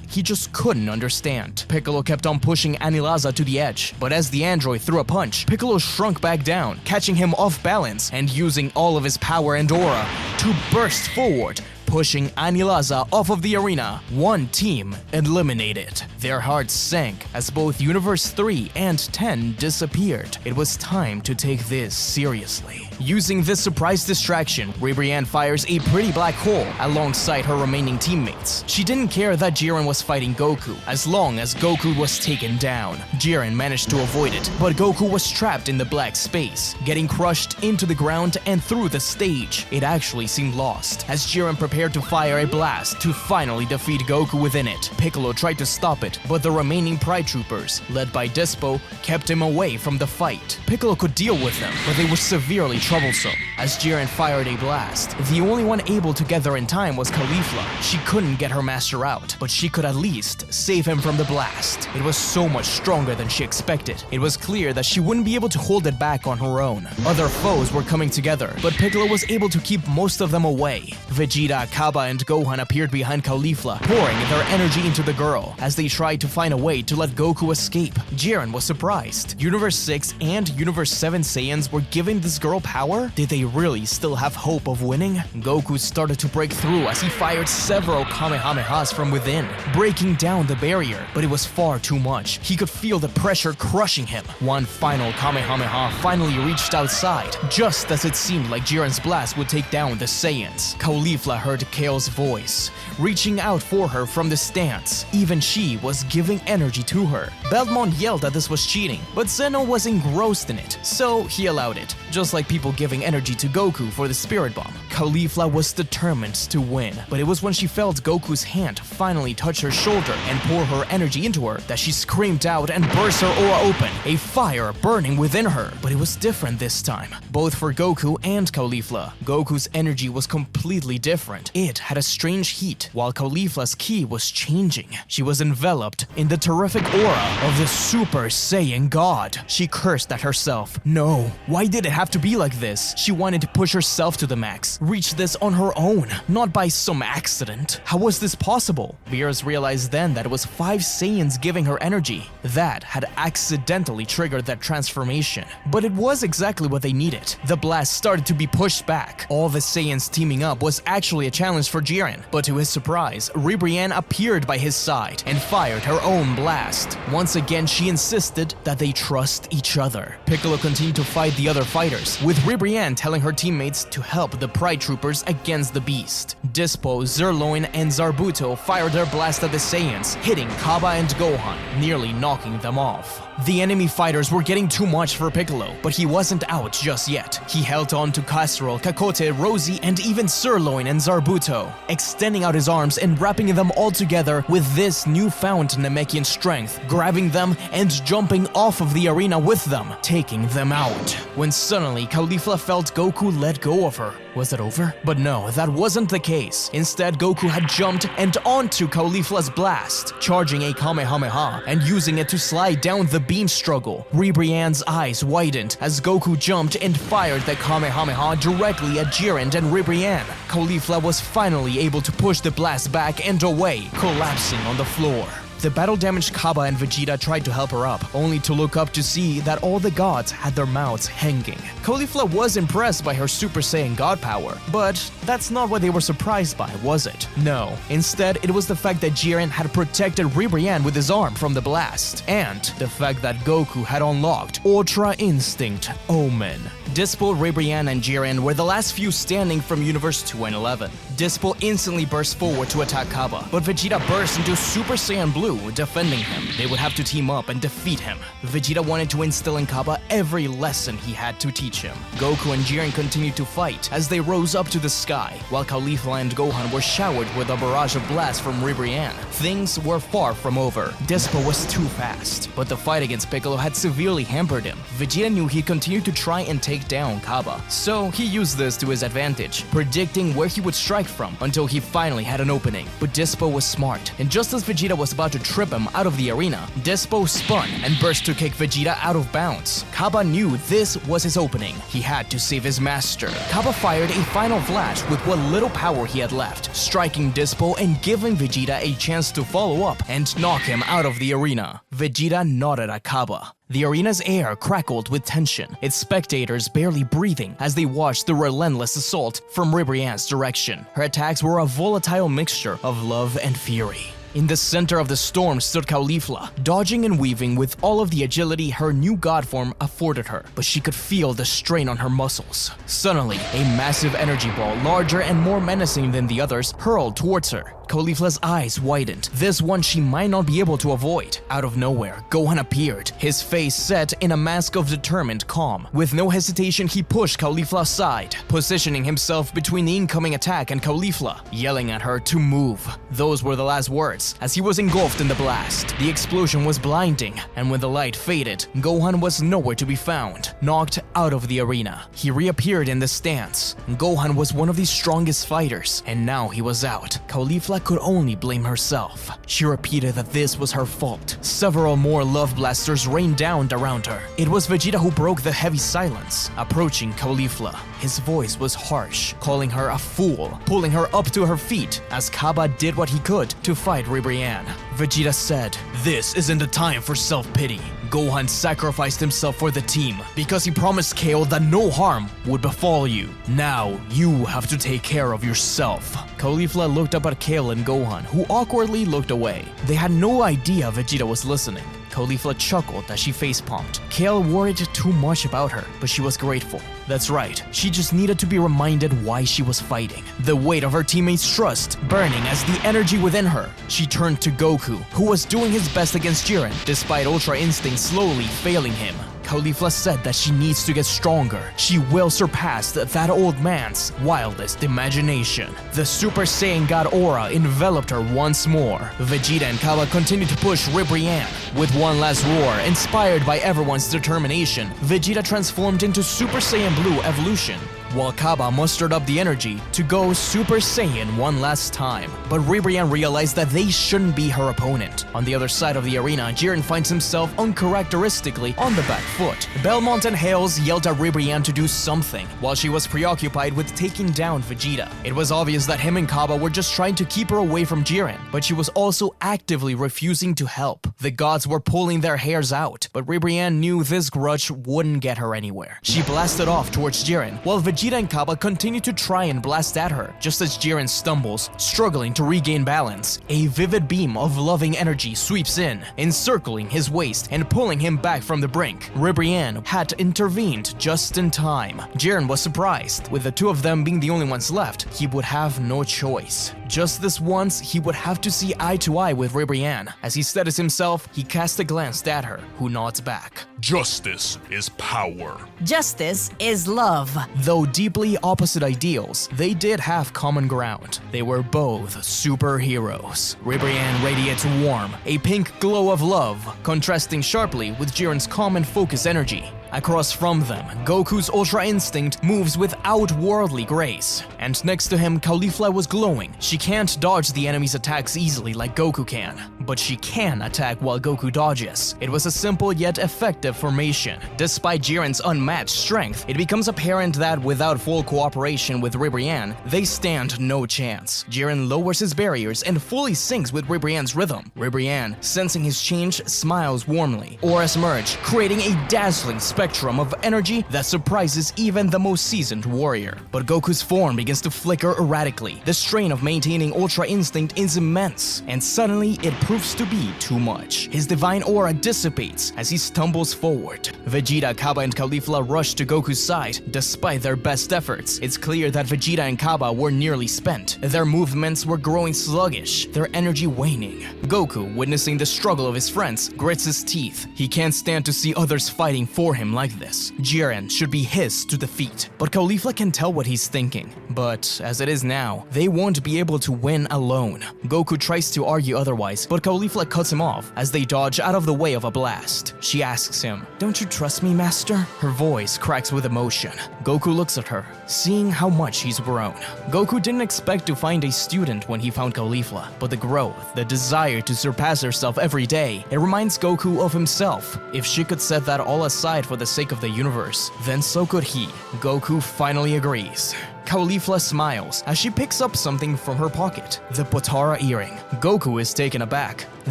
he just couldn't understand. Piccolo kept on pushing Anilaza to the edge, but as the android threw a punch, Piccolo shrunk back down, catching him off balance and using all of his power and aura to burst forward, pushing Anilaza off of the arena. One team eliminated. Their hearts sank as both Universe 3 and 10 disappeared. It was time to take this seriously. Using this surprise distraction, Ribrianne fires a pretty black hole alongside her remaining teammates. She didn't care that Jiren was fighting Goku, as long as Goku was taken down. Jiren managed to avoid it, but Goku was trapped in the black space, getting crushed into the ground and through the stage. It actually seemed lost, as Jiren prepared to fire a blast to finally defeat Goku within it. Piccolo tried to stop it, but the remaining Pride Troopers, led by Despo, kept him away from the fight. Piccolo could deal with them, but they were severely troublesome, as Jiren fired a blast. The only one able to get there in time was Caulifla. She couldn't get her master out, but she could at least save him from the blast. It was so much stronger than she expected. It was clear that she wouldn't be able to hold it back on her own. Other foes were coming together, but Piccolo was able to keep most of them away. Vegeta, Cabba, and Gohan appeared behind Caulifla, pouring their energy into the girl as they tried to find a way to let Goku escape. Jiren was surprised. Universe 6 and Universe 7 Saiyans were giving this girl power? Did they really still have hope of winning? Goku started to break through as he fired several Kamehamehas from within, breaking down the barrier, but it was far too much. He could feel the pressure crushing him. One final Kamehameha finally reached outside, just as it seemed like Jiren's blast would take down the Saiyans. Caulifla heard Kale's voice, reaching out for her from the stance. Even she was giving energy to her. Belmont yelled that this was cheating, but Zenoh was engrossed in it, so he allowed it, just like people giving energy to Goku for the Spirit Bomb. Caulifla was determined to win, but it was when she felt Goku's hand finally touch her shoulder and pour her energy into her that she screamed out and burst her aura open, a fire burning within her. But it was different this time, both for Goku and Caulifla. Goku's energy was completely different. It had a strange heat, while Caulifla's ki was changing. She was enveloped in the terrific aura of the Super Saiyan God. She cursed at herself. No, why did it have to be like this? She wanted to push herself to the max, reach this on her own, not by some accident. How was this possible? Beerus realized then that it was 5 Saiyans giving her energy. That had accidentally triggered that transformation. But it was exactly what they needed. The blast started to be pushed back. All the Saiyans teaming up was actually a challenge for Jiren, but to his surprise, Ribrianne appeared by his side and fired her own blast. Once again, she insisted that they trust each other. Piccolo continued to fight the other fighters, with Ribrianne telling her teammates to help the Pride Troopers against the beast. Dispo, Zerloin, and Zarbuto fired their blast at the Saiyans, hitting Cabba and Gohan, nearly knocking them off. The enemy fighters were getting too much for Piccolo, but he wasn't out just yet. He held on to Casserole, Kakote, Rosie, and even Sirloin and Zarbuto, extending out his arms and wrapping them all together with this newfound Namekian strength, grabbing them and jumping off of the arena with them, taking them out. When suddenly Caulifla felt Goku let go of her. Was it over? But no, that wasn't the case. Instead, Goku had jumped and onto Caulifla's blast, charging a Kamehameha and using it to slide down the beam struggle. Ribrianne's eyes widened as Goku jumped and fired the Kamehameha directly at Jiren and Ribrianne. Caulifla was finally able to push the blast back and away, collapsing on the floor. The battle-damaged Cabba and Vegeta tried to help her up, only to look up to see that all the gods had their mouths hanging. Caulifla was impressed by her Super Saiyan God power, but that's not what they were surprised by, was it? No. Instead, it was the fact that Jiren had protected Ribrianne with his arm from the blast, and the fact that Goku had unlocked Ultra Instinct Omen. Dispo, Ribrianne, and Jiren were the last few standing from Universe 2 and 11. Dispo instantly burst forward to attack Cabba, but Vegeta burst into Super Saiyan Blue, defending him. They would have to team up and defeat him. Vegeta wanted to instill in Cabba every lesson he had to teach him. Goku and Jiren continued to fight as they rose up to the sky, while Caulifla and Gohan were showered with a barrage of blasts from Ribrianne. Things were far from over. Dispo was too fast, but the fight against Piccolo had severely hampered him. Vegeta knew he'd continue to try and take down Cabba, so he used this to his advantage, predicting where he would strike from until he finally had an opening. But Dispo was smart, and just as Vegeta was about to trip him out of the arena, Dispo spun and burst to kick Vegeta out of bounds. Cabba knew this was his opening. He had to save his master. Cabba fired a final flash with what little power he had left, striking Dispo and giving Vegeta a chance to follow up and knock him out of the arena. Vegeta nodded at Cabba. The arena's air crackled with tension, its spectators barely breathing as they watched the relentless assault from Ribrianne's direction. Her attacks were a volatile mixture of love and fury. In the center of the storm stood Caulifla, dodging and weaving with all of the agility her new god form afforded her, but she could feel the strain on her muscles. Suddenly, a massive energy ball, larger and more menacing than the others, hurled towards her. Caulifla's eyes widened. This one she might not be able to avoid. Out of nowhere, Gohan appeared, his face set in a mask of determined calm. With no hesitation, he pushed Caulifla aside, positioning himself between the incoming attack and Caulifla, yelling at her to move. Those were the last words, as he was engulfed in the blast. The explosion was blinding, and when the light faded, Gohan was nowhere to be found, knocked out of the arena. He reappeared in the stands. Gohan was one of the strongest fighters, and now he was out. Caulifla could only blame herself. She repeated that this was her fault. Several more love blasters rained down around her. It was Vegeta who broke the heavy silence, approaching Caulifla. His voice was harsh, calling her a fool, pulling her up to her feet as Cabba did what he could to fight Ribrianne. Vegeta said, "This isn't the time for self-pity. Gohan sacrificed himself for the team because he promised Kale that no harm would befall you. Now, you have to take care of yourself." Caulifla looked up at Kale and Gohan, who awkwardly looked away. They had no idea Vegeta was listening. Caulifla chuckled as she face-palmed. Kale worried too much about her, but she was grateful. That's right, she just needed to be reminded why she was fighting. The weight of her teammates' trust burning as the energy within her. She turned to Goku, who was doing his best against Jiren, despite Ultra Instinct slowly failing him. Caulifla said that she needs to get stronger. She will surpass that old man's wildest imagination. The Super Saiyan God aura enveloped her once more. Vegeta and Cabba continued to push Ribrianne. With one last roar, inspired by everyone's determination, Vegeta transformed into Super Saiyan Blue evolution, while Cabba mustered up the energy to go Super Saiyan one last time. But Ribrianne realized that they shouldn't be her opponent. On the other side of the arena, Jiren finds himself uncharacteristically on the back foot. Belmont and Hales yelled at Ribrianne to do something, while she was preoccupied with taking down Vegeta. It was obvious that him and Cabba were just trying to keep her away from Jiren, but she was also actively refusing to help. The gods were pulling their hairs out, but Ribrianne knew this grudge wouldn't get her anywhere. She blasted off towards Jiren, while Vegeta and Cabba continued to try and blast at her. Just as Jiren stumbles, struggling to regain balance, a vivid beam of loving energy sweeps in, encircling his waist and pulling him back from the brink. Ribrianne had intervened just in time. Jiren was surprised. With the two of them being the only ones left, he would have no choice. Just this once, he would have to see eye to eye with Ribrianne. As he steadies himself, he casts a glance at her, who nods back. Justice is power. Justice is love. Though deeply opposite ideals, they did have common ground. They were both superheroes. Ribrianne radiates warm, a pink glow of love, contrasting sharply with Jiren's calm and focused energy. Across from them, Goku's Ultra Instinct moves with outworldly grace. And next to him, Caulifla was glowing. She can't dodge the enemy's attacks easily like Goku can, but she can attack while Goku dodges. It was a simple yet effective formation. Despite Jiren's unmatched strength, it becomes apparent that without full cooperation with Ribrianne, they stand no chance. Jiren lowers his barriers and fully syncs with Ribrianne's rhythm. Ribrianne, sensing his change, smiles warmly. Auras merge, creating a dazzling spectacle spectrum of energy that surprises even the most seasoned warrior. But Goku's form begins to flicker erratically. The strain of maintaining Ultra Instinct is immense, and suddenly it proves to be too much. His divine aura dissipates as he stumbles forward. Vegeta, Cabba, and Caulifla rush to Goku's side. Despite their best efforts, it's clear that Vegeta and Cabba were nearly spent. Their movements were growing sluggish, their energy waning. Goku, witnessing the struggle of his friends, grits his teeth. He can't stand to see others fighting for him like this. Jiren should be his to defeat, but Caulifla can tell what he's thinking. But as it is now, they won't be able to win alone. Goku tries to argue otherwise, but Caulifla cuts him off as they dodge out of the way of a blast. She asks him, "Don't you trust me, master?" Her voice cracks with emotion. Goku looks at her, seeing how much he's grown. Goku didn't expect to find a student when he found Caulifla, but the growth, the desire to surpass herself every day, it reminds Goku of himself. If she could set that all aside for the sake of the universe, then so could he. Goku finally agrees. Caulifla smiles as she picks up something from her pocket, the Potara earring. Goku is taken aback.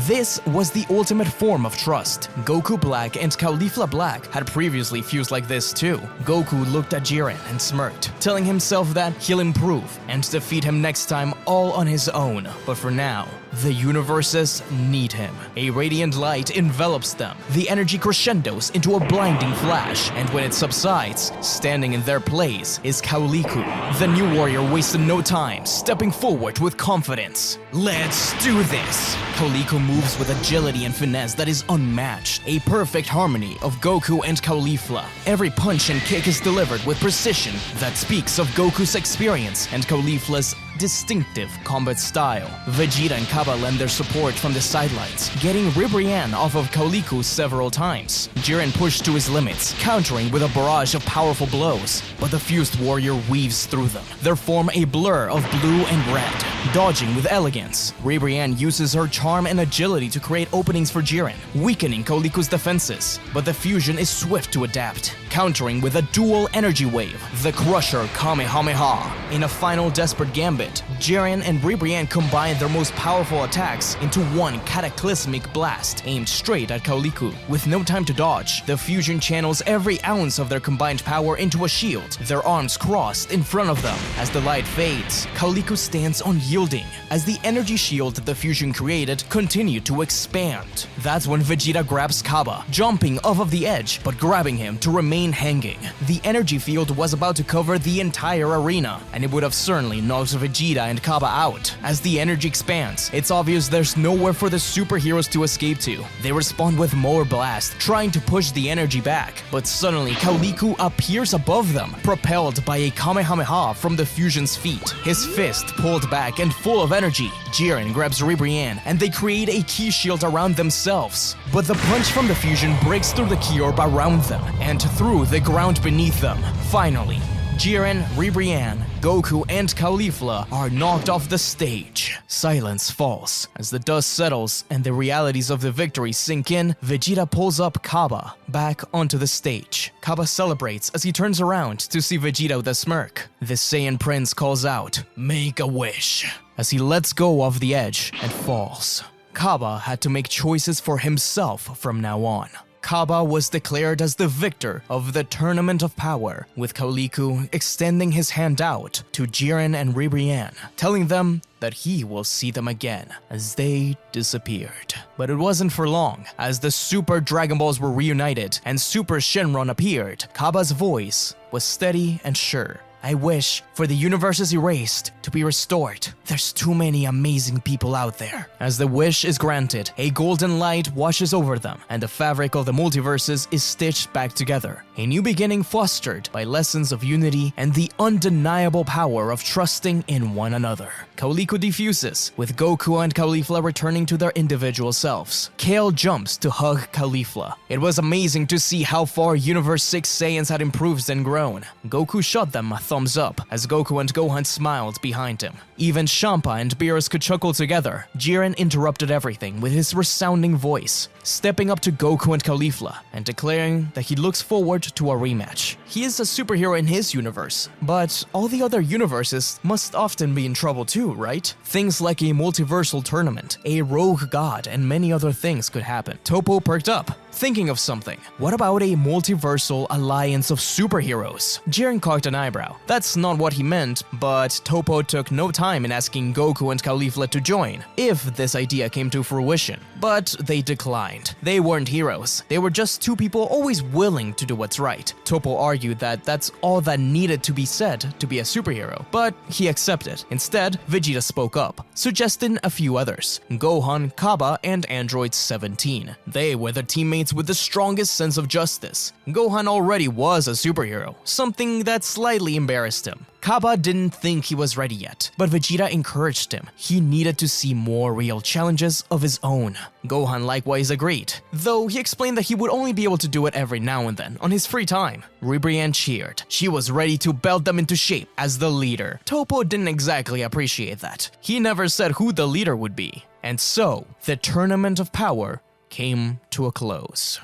This was the ultimate form of trust. Goku Black and Caulifla Black had previously fused like this too. Goku looked at Jiren and smirked, telling himself that he'll improve and defeat him next time all on his own. But for now, the universes need him. A radiant light envelops them. The energy crescendos into a blinding flash, and when it subsides, standing in their place is Caulifla. The new warrior wasted no time, stepping forward with confidence. "Let's do this!" Caulifla moves with agility and finesse that is unmatched, a perfect harmony of Goku and Caulifla. Every punch and kick is delivered with precision that speaks of Goku's experience and Caulifla's distinctive combat style. Vegeta and Cabba lend their support from the sidelines, getting Ribrianne off of Caulifla several times. Jiren pushed to his limits, countering with a barrage of powerful blows, but the fused warrior weaves through them. They form a blur of blue and red. Dodging with elegance, Ribrianne uses her charm and agility to create openings for Jiren, weakening Caulifla's defenses, but the fusion is swift to adapt, countering with a dual energy wave, the Crusher Kamehameha. In a final desperate gambit, Jiren and Ribrianne combine their most powerful attacks into one cataclysmic blast aimed straight at Caulifla. With no time to dodge, the fusion channels every ounce of their combined power into a shield, their arms crossed in front of them. As the light fades, Caulifla stands unyielding, as the energy shield the fusion created continued to expand. That's when Vegeta grabs Cabba, jumping off of the edge, but grabbing him to remain hanging. The energy field was about to cover the entire arena, and it would have certainly knocked Vegeta and Cabba out. As the energy expands, it's obvious there's nowhere for the superheroes to escape to. They respond with more blast, trying to push the energy back, but suddenly Caulifla appears above them, propelled by a Kamehameha from the fusion's feet. His fist pulled back and full of energy, Jiren grabs Ribrianne and they create a ki shield around themselves. But the punch from the fusion breaks through the ki orb around them and through the ground beneath them. Finally, Jiren, Ribrianne, Goku, and Caulifla are knocked off the stage. Silence falls. As the dust settles and the realities of the victory sink in, Vegeta pulls up Cabba back onto the stage. Cabba celebrates as he turns around to see Vegeta with a smirk. The Saiyan prince calls out, "Make a wish," as he lets go of the edge and falls. Cabba had to make choices for himself from now on. Cabba was declared as the victor of the Tournament of Power, with Caulifla extending his hand out to Jiren and Ribrianne, telling them that he will see them again as they disappeared. But it wasn't for long. As the Super Dragon Balls were reunited and Super Shenron appeared, Cabba's voice was steady and sure. "I wish for the universes erased to be restored. There's too many amazing people out there." As the wish is granted, a golden light washes over them, and the fabric of the multiverses is stitched back together. A new beginning fostered by lessons of unity and the undeniable power of trusting in one another. Caulifla defuses, with Goku and Caulifla returning to their individual selves. Kale jumps to hug Caulifla. It was amazing to see how far Universe 6 Saiyans had improved and grown. Goku shot them thumbs up as Goku and Gohan smiled behind him. Even Champa and Beerus could chuckle together. Jiren interrupted everything with his resounding voice, stepping up to Goku and Caulifla and declaring that he looks forward to a rematch. He is a superhero in his universe, but all the other universes must often be in trouble too, right? Things like a multiversal tournament, a rogue god, and many other things could happen. Toppo perked up, thinking of something. What about a multiversal alliance of superheroes? Jiren cocked an eyebrow. That's not what he meant, but Toppo took no time in asking Goku and Caulifla to join, if this idea came to fruition. But they declined. They weren't heroes. They were just two people always willing to do what's right. Toppo argued that that's all that needed to be said to be a superhero, but he accepted. Instead, Vegeta spoke up, suggesting a few others: Gohan, Cabba, and Android 17. They were the teammates with the strongest sense of justice. Gohan already was a superhero, something that slightly embarrassed him. Cabba didn't think he was ready yet, but Vegeta encouraged him. He needed to see more real challenges of his own. Gohan likewise agreed, though he explained that he would only be able to do it every now and then, on his free time. Ribrianne cheered. She was ready to belt them into shape as the leader. Toppo didn't exactly appreciate that. He never said who the leader would be. And so, the Tournament of Power came to a close.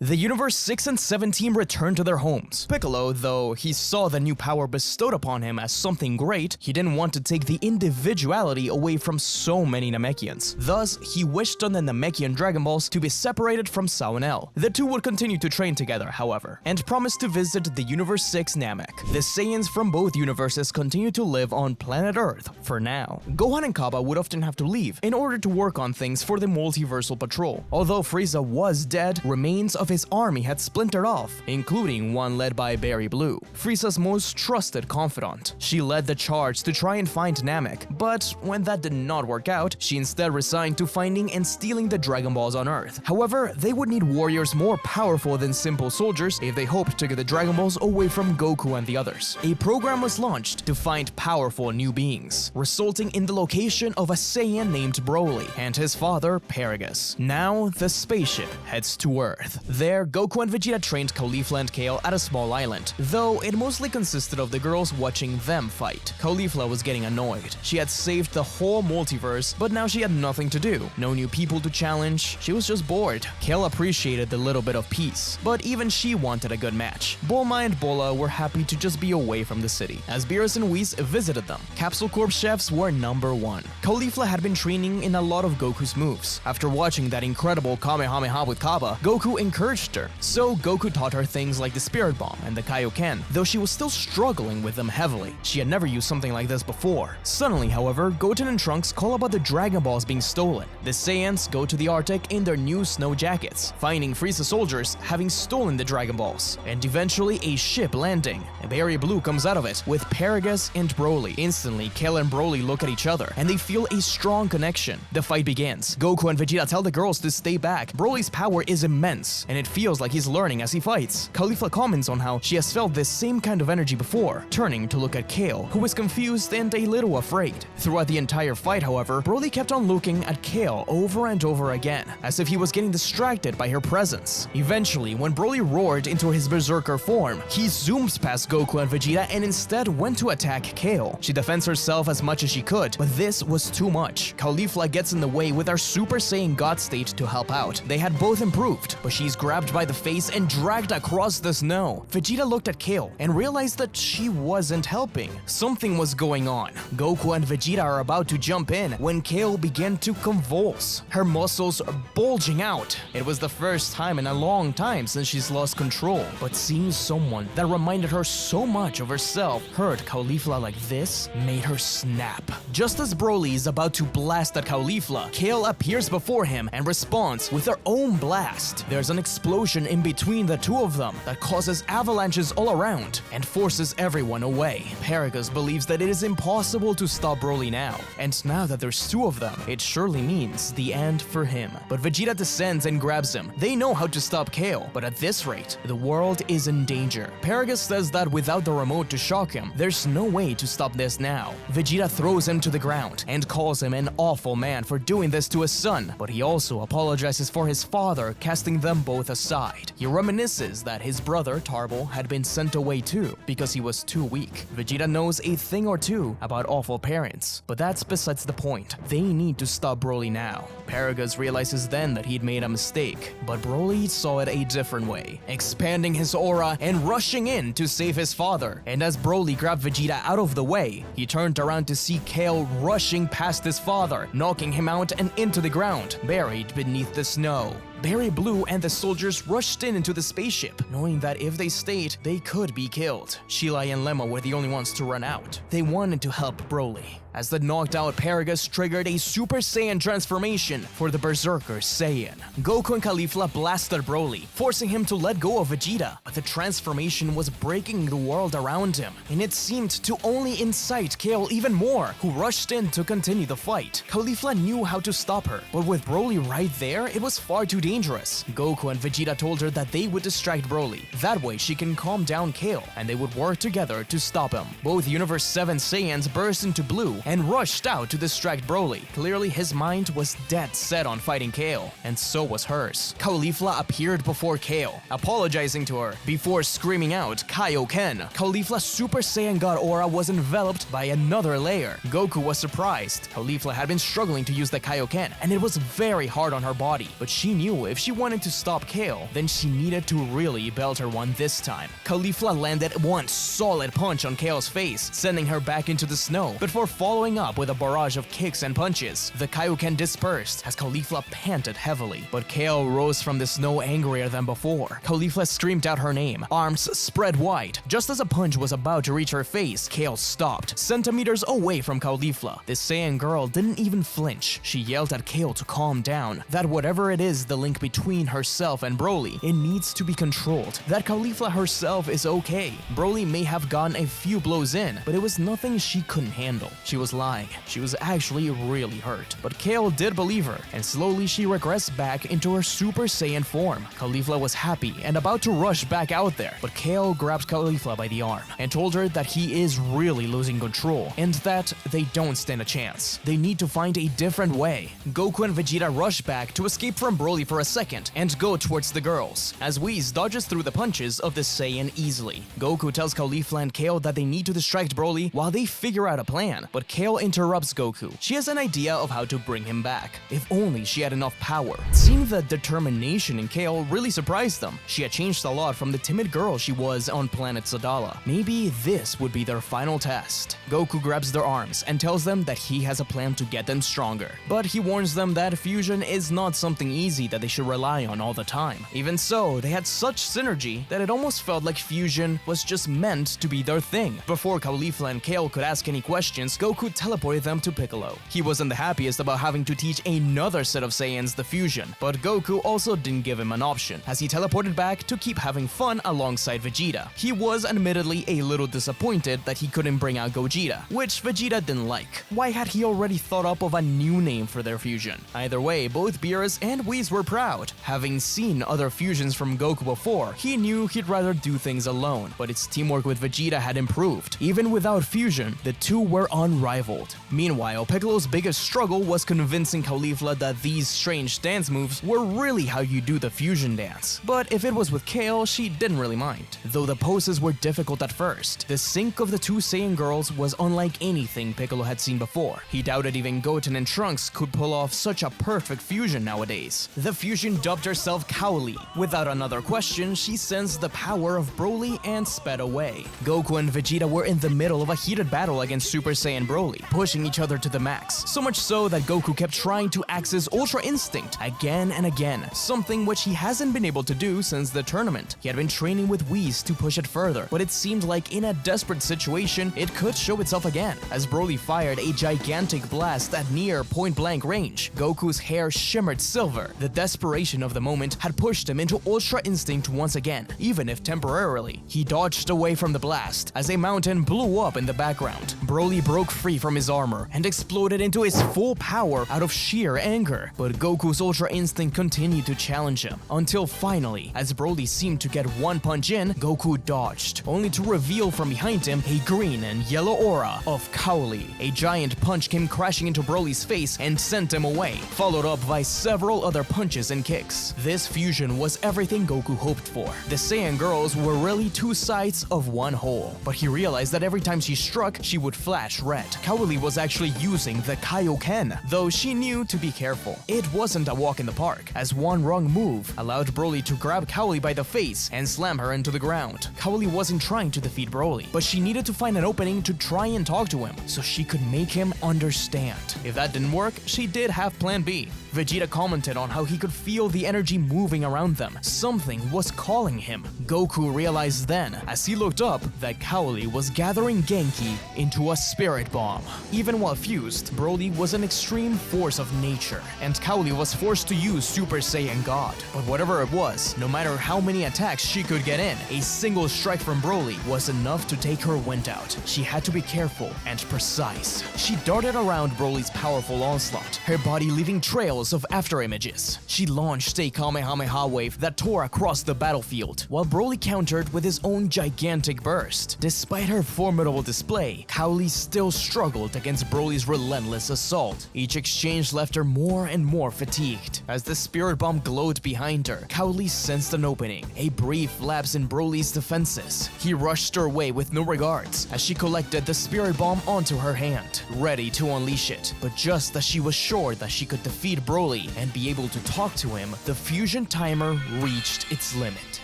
The Universe 6 and 7 team returned to their homes. Piccolo, though he saw the new power bestowed upon him as something great, he didn't want to take the individuality away from so many Namekians. Thus, he wished on the Namekian Dragon Balls to be separated from Sawanel. The two would continue to train together, however, and promised to visit the Universe 6 Namek. The Saiyans from both universes continued to live on planet Earth for now. Gohan and Cabba would often have to leave in order to work on things for the Multiversal Patrol. Although Frieza was dead, remains of his army had splintered off, including one led by Berry Blue, Frieza's most trusted confidant. She led the charge to try and find Namek, but when that did not work out, she instead resigned to finding and stealing the Dragon Balls on Earth. However, they would need warriors more powerful than simple soldiers if they hoped to get the Dragon Balls away from Goku and the others. A program was launched to find powerful new beings, resulting in the location of a Saiyan named Broly and his father, Paragus. Now, the spaceship heads to Earth. There, Goku and Vegeta trained Caulifla and Kale at a small island, though it mostly consisted of the girls watching them fight. Caulifla was getting annoyed. She had saved the whole multiverse, but now she had nothing to do. No new people to challenge. She was just bored. Kale appreciated the little bit of peace, but even she wanted a good match. Bulma and Bola were happy to just be away from the city, as Beerus and Whis visited them. Capsule Corp chefs were number one. Caulifla had been training in a lot of Goku's moves. After watching that incredible Kamehameha with Cabba, Goku encouraged her, so Goku taught her things like the Spirit Bomb and the Kaioken, though she was still struggling with them heavily. She had never used something like this before. Suddenly, however, Goten and Trunks call about the Dragon Balls being stolen. The Saiyans go to the Arctic in their new snow jackets, finding Frieza soldiers having stolen the Dragon Balls, and eventually a ship landing. Berry Blue comes out of it with Paragus and Broly. Instantly, Kale and Broly look at each other, and they feel a strong connection. The fight begins. Goku and Vegeta tell the girls to stay back. Broly's power is immense, and it feels like he's learning as he fights. Caulifla comments on how she has felt this same kind of energy before, turning to look at Kale, who is confused and a little afraid. Throughout the entire fight, however, Broly kept on looking at Kale over and over again, as if he was getting distracted by her presence. Eventually, when Broly roared into his berserker form, he zooms past Goku and Vegeta and instead went to attack Kale. She defends herself as much as she could, but this was too much. Caulifla gets in the way with our Super Saiyan God state to help out. They had both improved, but she's grabbed by the face and dragged across the snow. Vegeta looked at Kale and realized that she wasn't helping. Something was going on. Goku and Vegeta are about to jump in when Kale began to convulse, her muscles bulging out. It was the first time in a long time since she's lost control, but seeing someone that reminded her so much of herself hurt Caulifla like this made her snap. Just as Broly is about to blast at Caulifla, Kale appears before him and responds with her own blast. There's an explosion in between the two of them that causes avalanches all around and forces everyone away. Paragus believes that it is impossible to stop Broly now, and now that there's two of them, it surely means the end for him. But Vegeta descends and grabs him. They know how to stop Kale, but at this rate, the world is in danger. Paragus says that without the remote to shock him, there's no way to stop this now. Vegeta throws him to the ground and calls him an awful man for doing this to his son, but he also apologizes for his father casting them both both aside. He reminisces that his brother, Tarble, had been sent away too because he was too weak. Vegeta knows a thing or two about awful parents, but that's besides the point. They need to stop Broly now. Paragus realizes then that he'd made a mistake, but Broly saw it a different way, expanding his aura and rushing in to save his father. And as Broly grabbed Vegeta out of the way, he turned around to see Kale rushing past his father, knocking him out and into the ground, buried beneath the snow. Barry Blue and the soldiers rushed into the spaceship, knowing that if they stayed, they could be killed. Sheila and Lemma were the only ones to run out. They wanted to help Broly, as the knocked-out Paragus triggered a Super Saiyan transformation for the Berserker Saiyan. Goku and Caulifla blasted Broly, forcing him to let go of Vegeta, but the transformation was breaking the world around him, and it seemed to only incite Kale even more, who rushed in to continue the fight. Caulifla knew how to stop her, but with Broly right there, it was far too dangerous. Goku and Vegeta told her that they would distract Broly. That way she can calm down Kale, and they would work together to stop him. Both Universe 7 Saiyans burst into blue and rushed out to distract Broly. Clearly his mind was dead set on fighting Kale, and so was hers. Caulifla appeared before Kale, apologizing to her, before screaming out, Kaioken. Caulifla's Super Saiyan God aura was enveloped by another layer. Goku was surprised. Caulifla had been struggling to use the Kaioken, and it was very hard on her body, but she knew if she wanted to stop Kale, then she needed to really belt her one this time. Caulifla landed one solid punch on Kale's face, sending her back into the snow, before following up with a barrage of kicks and punches. The Kaioken dispersed as Caulifla panted heavily, but Kale rose from the snow angrier than before. Caulifla screamed out her name, arms spread wide. Just as a punch was about to reach her face, Kale stopped, centimeters away from Caulifla. The Saiyan girl didn't even flinch. She yelled at Kale to calm down, that whatever it is the link between herself and Broly, it needs to be controlled, that Caulifla herself is okay. Broly may have gotten a few blows in, but it was nothing she couldn't handle. She was lying. She was actually really hurt. But Kale did believe her, and slowly she regressed back into her Super Saiyan form. Caulifla was happy and about to rush back out there, but Kale grabbed Caulifla by the arm and told her that he is really losing control, and that they don't stand a chance. They need to find a different way. Goku and Vegeta rush back to escape from Broly for a second and go towards the girls, as Whis dodges through the punches of the Saiyan easily. Goku tells Caulifla and Kale that they need to distract Broly while they figure out a plan, but Kale interrupts Goku. She has an idea of how to bring him back, if only she had enough power. Seeing the determination in Kale really surprised them. She had changed a lot from the timid girl she was on Planet Sadala. Maybe this would be their final test. Goku grabs their arms and tells them that he has a plan to get them stronger, but he warns them that fusion is not something easy that they should rely on all the time. Even so, they had such synergy that it almost felt like fusion was just meant to be their thing. Before Caulifla and Kale could ask any questions, Goku teleported them to Piccolo. He wasn't the happiest about having to teach another set of Saiyans the fusion, but Goku also didn't give him an option, as he teleported back to keep having fun alongside Vegeta. He was admittedly a little disappointed that he couldn't bring out Gogeta, which Vegeta didn't like. Why had he already thought up of a new name for their fusion? Either way, both Beerus and Whis were proud. Having seen other fusions from Goku before, he knew he'd rather do things alone, but its teamwork with Vegeta had improved. Even without fusion, the two were unrivaled. Meanwhile, Piccolo's biggest struggle was convincing Caulifla that these strange dance moves were really how you do the fusion dance. But if it was with Kale, she didn't really mind. Though the poses were difficult at first, the sync of the two Saiyan girls was unlike anything Piccolo had seen before. He doubted even Goten and Trunks could pull off such a perfect fusion nowadays. The fusion dubbed herself Cowley. Without another question, she sensed the power of Broly and sped away. Goku and Vegeta were in the middle of a heated battle against Super Saiyan Broly, pushing each other to the max, so much so that Goku kept trying to access Ultra Instinct again and again, something which he hasn't been able to do since the tournament. He had been training with Whis to push it further, but it seemed like in a desperate situation, it could show itself again, as Broly fired a gigantic blast at near point-blank range. Goku's hair shimmered silver. The desperation of the moment had pushed him into Ultra Instinct once again, even if temporarily. He dodged away from the blast as a mountain blew up in the background. Broly broke free free from his armor and exploded into his full power out of sheer anger. But Goku's Ultra Instinct continued to challenge him, until finally, as Broly seemed to get one punch in, Goku dodged, only to reveal from behind him a green and yellow aura of Cowley. A giant punch came crashing into Broly's face and sent him away, followed up by several other punches and kicks. This fusion was everything Goku hoped for. The Saiyan girls were really two sides of one whole, but he realized that every time she struck, she would flash red. Cowley was actually using the Kaioken, though she knew to be careful. It wasn't a walk in the park, as one wrong move allowed Broly to grab Cowley by the face and slam her into the ground. Cowley wasn't trying to defeat Broly, but she needed to find an opening to try and talk to him, so she could make him understand. If that didn't work, she did have plan B. Vegeta commented on how he could feel the energy moving around them. Something was calling him. Goku realized then, as he looked up, that Cowley was gathering Genki into a spirit bomb. Even while fused, Broly was an extreme force of nature, and Cowley was forced to use Super Saiyan God. But whatever it was, no matter how many attacks she could get in, a single strike from Broly was enough to take her wind out. She had to be careful and precise. She darted around Broly's powerful onslaught, her body leaving trails of afterimages. She launched a Kamehameha wave that tore across the battlefield, while Broly countered with his own gigantic burst. Despite her formidable display, Cowley still struggled against Broly's relentless assault. Each exchange left her more and more fatigued. As the spirit bomb glowed behind her, Cowley sensed an opening, a brief lapse in Broly's defenses. He rushed her way with no regards as she collected the spirit bomb onto her hand, ready to unleash it. But just as she was sure that she could defeat Broly and be able to talk to him, the fusion timer reached its limit.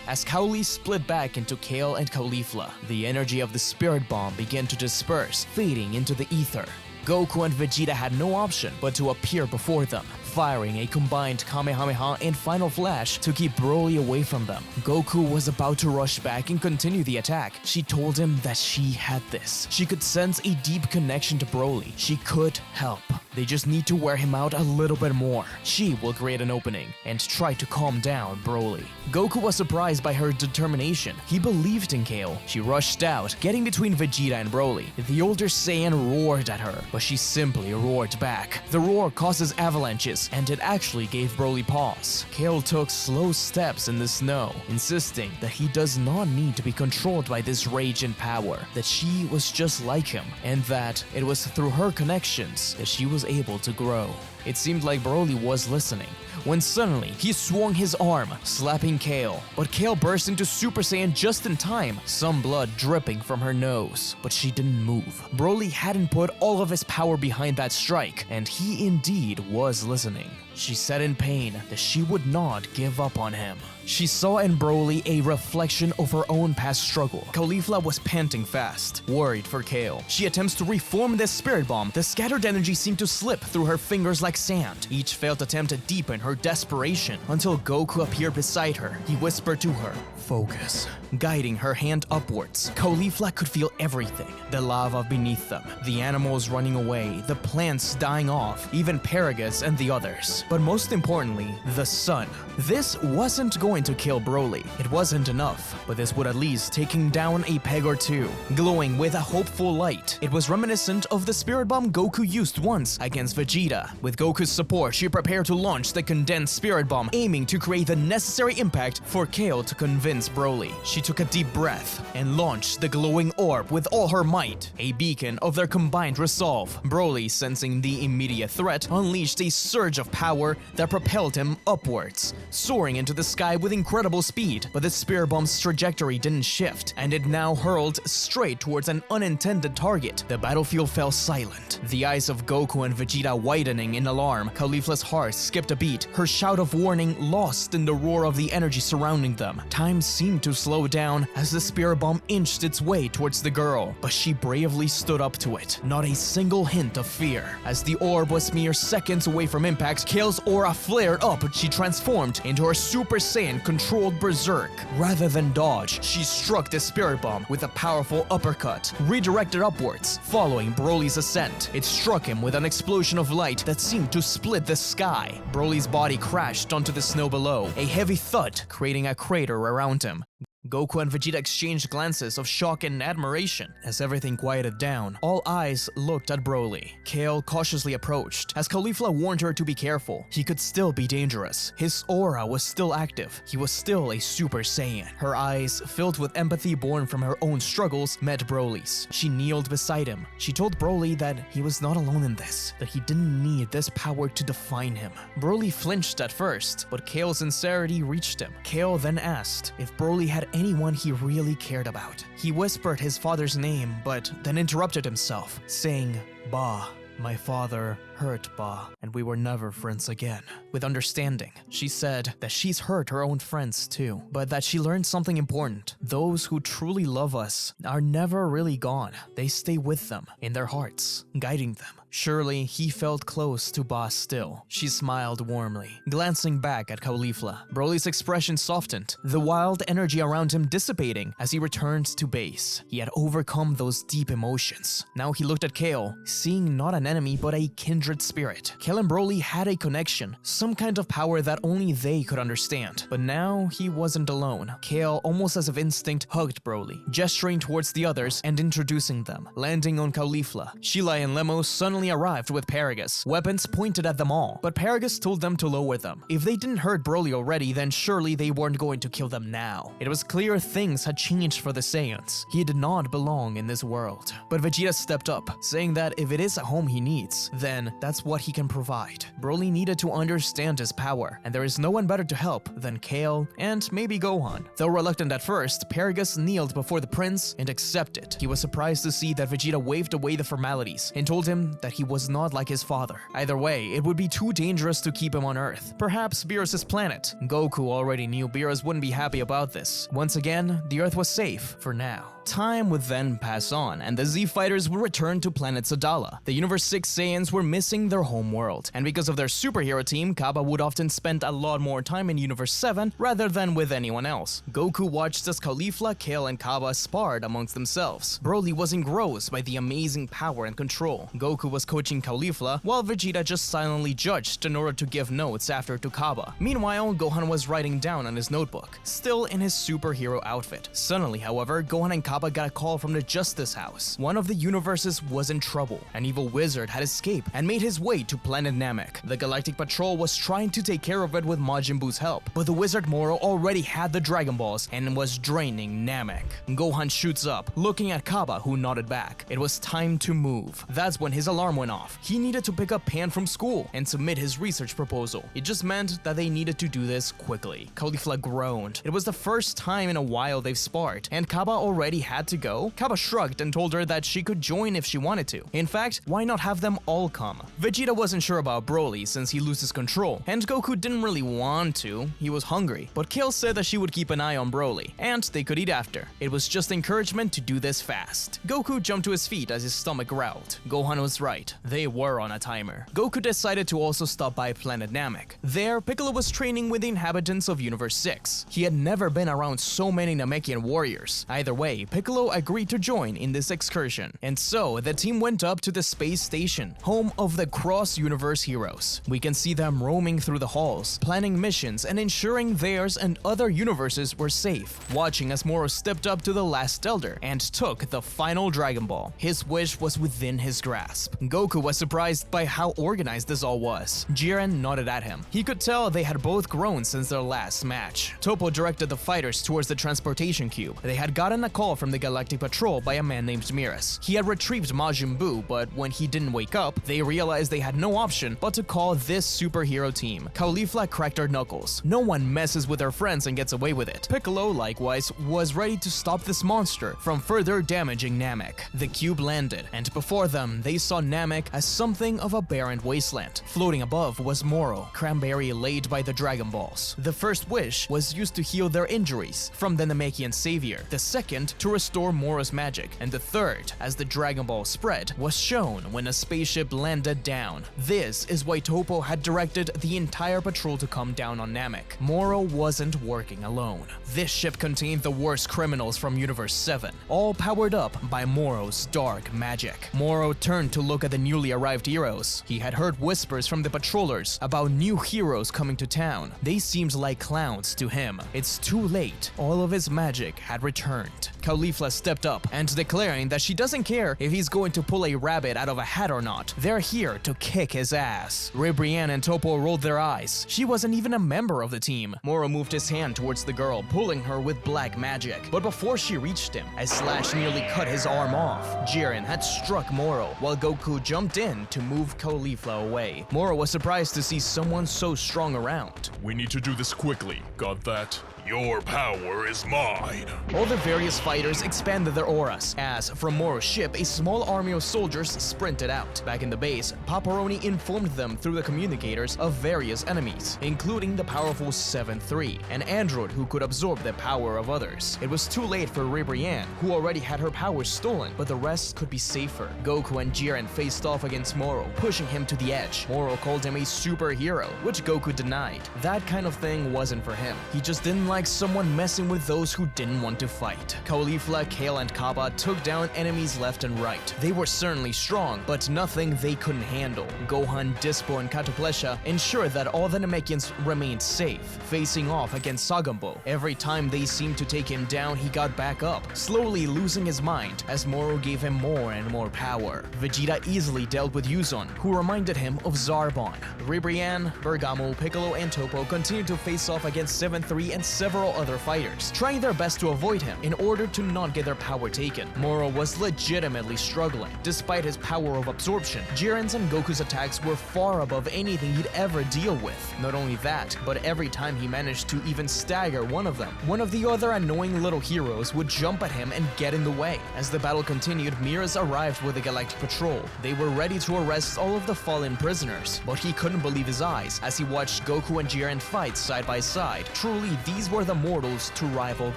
As Cowley split back into Kale and Caulifla, the energy of the spirit bomb began to disperse, fading into the ether. Goku and Vegeta had no option but to appear before them, firing a combined Kamehameha and Final Flash to keep Broly away from them. Goku was about to rush back and continue the attack. She told him that she had this. She could sense a deep connection to Broly. She could help. They just need to wear him out a little bit more. She will create an opening and try to calm down Broly. Goku was surprised by her determination. He believed in Kale. She rushed out, getting between Vegeta and Broly. The older Saiyan roared at her, but she simply roared back. The roar causes avalanches, and it actually gave Broly pause. Kale took slow steps in the snow, insisting that he does not need to be controlled by this rage and power, that she was just like him, and that it was through her connections that she was able to grow. It seemed like Broly was listening, when suddenly he swung his arm, slapping Kale. But Kale burst into Super Saiyan just in time, some blood dripping from her nose. But she didn't move. Broly hadn't put all of his power behind that strike, and he indeed was listening. She said in pain that she would not give up on him. She saw in Broly a reflection of her own past struggle. Caulifla was panting fast, worried for Kale. She attempts to reform the spirit bomb. The scattered energy seemed to slip through her fingers like sand. Each failed attempt to deepen her desperation until Goku appeared beside her. He whispered to her, "Focus." Guiding her hand upwards, Caulifla could feel everything. The lava beneath them, the animals running away, the plants dying off, even Paragus and the others. But most importantly, the sun. This wasn't going to kill Broly. It wasn't enough, but this would at least take him down a peg or two. Glowing with a hopeful light, it was reminiscent of the spirit bomb Goku used once against Vegeta. With Goku's support, she prepared to launch the condensed spirit bomb, aiming to create the necessary impact for Kale to convince Broly. She took a deep breath and launched the glowing orb with all her might, a beacon of their combined resolve. Broly, sensing the immediate threat, unleashed a surge of power that propelled him upwards, soaring into the sky with incredible speed. But the spirit bomb's trajectory didn't shift, and it now hurled straight towards an unintended target. The battlefield fell silent, the eyes of Goku and Vegeta widening in alarm. Caulifla's heart skipped a beat, her shout of warning lost in the roar of the energy surrounding them. Time seemed to slow down as the spirit bomb inched its way towards the girl, but she bravely stood up to it, not a single hint of fear. As the orb was mere seconds away from impact, Kale's aura flared up. She transformed into her Super Saiyan controlled berserk. Rather than dodge, she struck the spirit bomb with a powerful uppercut, redirected upwards, following Broly's ascent. It struck him with an explosion of light that seemed to split the sky. Broly's body crashed onto the snow below, a heavy thud creating a crater around him. Goku and Vegeta exchanged glances of shock and admiration. As everything quieted down, all eyes looked at Broly. Kale cautiously approached. As Caulifla warned her to be careful, he could still be dangerous. His aura was still active. He was still a Super Saiyan. Her eyes, filled with empathy born from her own struggles, met Broly's. She kneeled beside him. She told Broly that he was not alone in this, that he didn't need this power to define him. Broly flinched at first, but Kale's sincerity reached him. Kale then asked if Broly had anyone he really cared about. He whispered his father's name, but then interrupted himself, saying, "Ba, my father hurt Ba, and we were never friends again." With understanding, she said that she's hurt her own friends too, but that she learned something important. Those who truly love us are never really gone. They stay with them in their hearts, guiding them. Surely he felt close to Ba still. She smiled warmly, glancing back at Caulifla. Broly's expression softened, the wild energy around him dissipating as he returned to base. He had overcome those deep emotions. Now he looked at Kale, seeing not an enemy but a kindred spirit. Kale and Broly had a connection, some kind of power that only they could understand. But now he wasn't alone. Kale, almost as of instinct, hugged Broly, gesturing towards the others and introducing them, landing on Caulifla. Sheila and Lemos suddenly arrived with Paragus, weapons pointed at them all, but Paragus told them to lower them. If they didn't hurt Broly already, then surely they weren't going to kill them now. It was clear things had changed for the Saiyans. He did not belong in this world. But Vegeta stepped up, saying that if it is a home he needs, then that's what he can provide. Broly needed to understand his power, and there is no one better to help than Kale and maybe Gohan. Though reluctant at first, Paragus kneeled before the prince and accepted. He was surprised to see that Vegeta waved away the formalities and told him that he was not like his father. Either way, it would be too dangerous to keep him on Earth. Perhaps Beerus' planet. Goku already knew Beerus wouldn't be happy about this. Once again, the Earth was safe for now. Time would then pass on, and the Z Fighters would return to Planet Sadala. The Universe 6 Saiyans were missing their home world, and because of their superhero team, Cabba would often spend a lot more time in Universe 7 rather than with anyone else. Goku watched as Caulifla, Kale, and Cabba sparred amongst themselves. Broly was engrossed by the amazing power and control. Goku was coaching Caulifla, while Vegeta just silently judged in order to give notes after to Cabba. Meanwhile, Gohan was writing down on his notebook, still in his superhero outfit. Suddenly, however, Gohan and Cabba got a call from the Justice House. One of the universes was in trouble. An evil wizard had escaped and made his way to Planet Namek. The Galactic Patrol was trying to take care of it with Majin Buu's help, but the wizard Moro already had the Dragon Balls and was draining Namek. Gohan shoots up, looking at Cabba, who nodded back. It was time to move. That's when his alarm went off. He needed to pick up Pan from school and submit his research proposal. It just meant that they needed to do this quickly. Caulifla groaned. It was the first time in a while they've sparred, and Cabba already had to go. Cabba shrugged and told her that she could join if she wanted to. In fact, why not have them all come? Vegeta wasn't sure about Broly since he loses control, and Goku didn't really want to. He was hungry, but Kale said that she would keep an eye on Broly, and they could eat after. It was just encouragement to do this fast. Goku jumped to his feet as his stomach growled. Gohan was right. They were on a timer. Goku decided to also stop by Planet Namek. There, Piccolo was training with the inhabitants of Universe 6. He had never been around so many Namekian warriors. Either way, Piccolo agreed to join in this excursion, and so the team went up to the space station, home of the cross-universe heroes. We can see them roaming through the halls, planning missions and ensuring theirs and other universes were safe, watching as Moro stepped up to the last Elder and took the final Dragon Ball. His wish was within his grasp. Goku was surprised by how organized this all was. Jiren nodded at him. He could tell they had both grown since their last match. Toppo directed the fighters towards the transportation cube. They had gotten a call from the Galactic Patrol by a man named Miras. He had retrieved Majin Buu, but when he didn't wake up, they realized they had no option but to call this superhero team. Caulifla cracked her knuckles. No one messes with their friends and gets away with it. Piccolo, likewise, was ready to stop this monster from further damaging Namek. The cube landed, and before them, they saw Namek as something of a barren wasteland. Floating above was Moro, Cranberry laid by the Dragon Balls. The first wish was used to heal their injuries from the Namekian savior. The second to restore Moro's magic, and the third, as the Dragon Ball spread, was shown when a spaceship landed down. This is why Toppo had directed the entire patrol to come down on Namek. Moro wasn't working alone. This ship contained the worst criminals from Universe 7, all powered up by Moro's dark magic. Moro turned to look at the newly arrived heroes. He had heard whispers from the patrollers about new heroes coming to town. They seemed like clowns to him. It's too late. All of his magic had returned. Caulifla stepped up and declaring that she doesn't care if he's going to pull a rabbit out of a hat or not. They're here to kick his ass. Ribrianne and Toppo rolled their eyes. She wasn't even a member of the team. Moro moved his hand towards the girl, pulling her with black magic. But before she reached him, a slash nearly cut his arm off. Jiren had struck Moro, while Goku jumped in to move Caulifla away. Moro was surprised to see someone so strong around. We need to do this quickly. Got that? Your power is mine. All the various fighters expanded their auras, as from Moro's ship, a small army of soldiers sprinted out. Back in the base, Paparoni informed them through the communicators of various enemies, including the powerful 7-3, an android who could absorb the power of others. It was too late for Ribrianne, who already had her powers stolen, but the rest could be safer. Goku and Jiren faced off against Moro, pushing him to the edge. Moro called him a superhero, which Goku denied. That kind of thing wasn't for him. He just didn't like someone messing with those who didn't want to fight. Caulifla, Kale, and Cabba took down enemies left and right. They were certainly strong, but nothing they couldn't handle. Gohan, Dispo, and Kataplesha ensured that all the Namekians remained safe, facing off against Sagambo. Every time they seemed to take him down, he got back up, slowly losing his mind as Moro gave him more and more power. Vegeta easily dealt with Yuzon, who reminded him of Zarbon. Ribrianne, Bergamo, Piccolo, and Toppo continued to face off against 7-3 and several other fighters, trying their best to avoid him in order to not get their power taken. Moro was legitimately struggling. Despite his power of absorption, Jiren's and Goku's attacks were far above anything he'd ever deal with. Not only that, but every time he managed to even stagger one of them, one of the other annoying little heroes would jump at him and get in the way. As the battle continued, Miras arrived with the Galactic Patrol. They were ready to arrest all of the fallen prisoners, but he couldn't believe his eyes as he watched Goku and Jiren fight side by side. Truly, these were the mortals to rival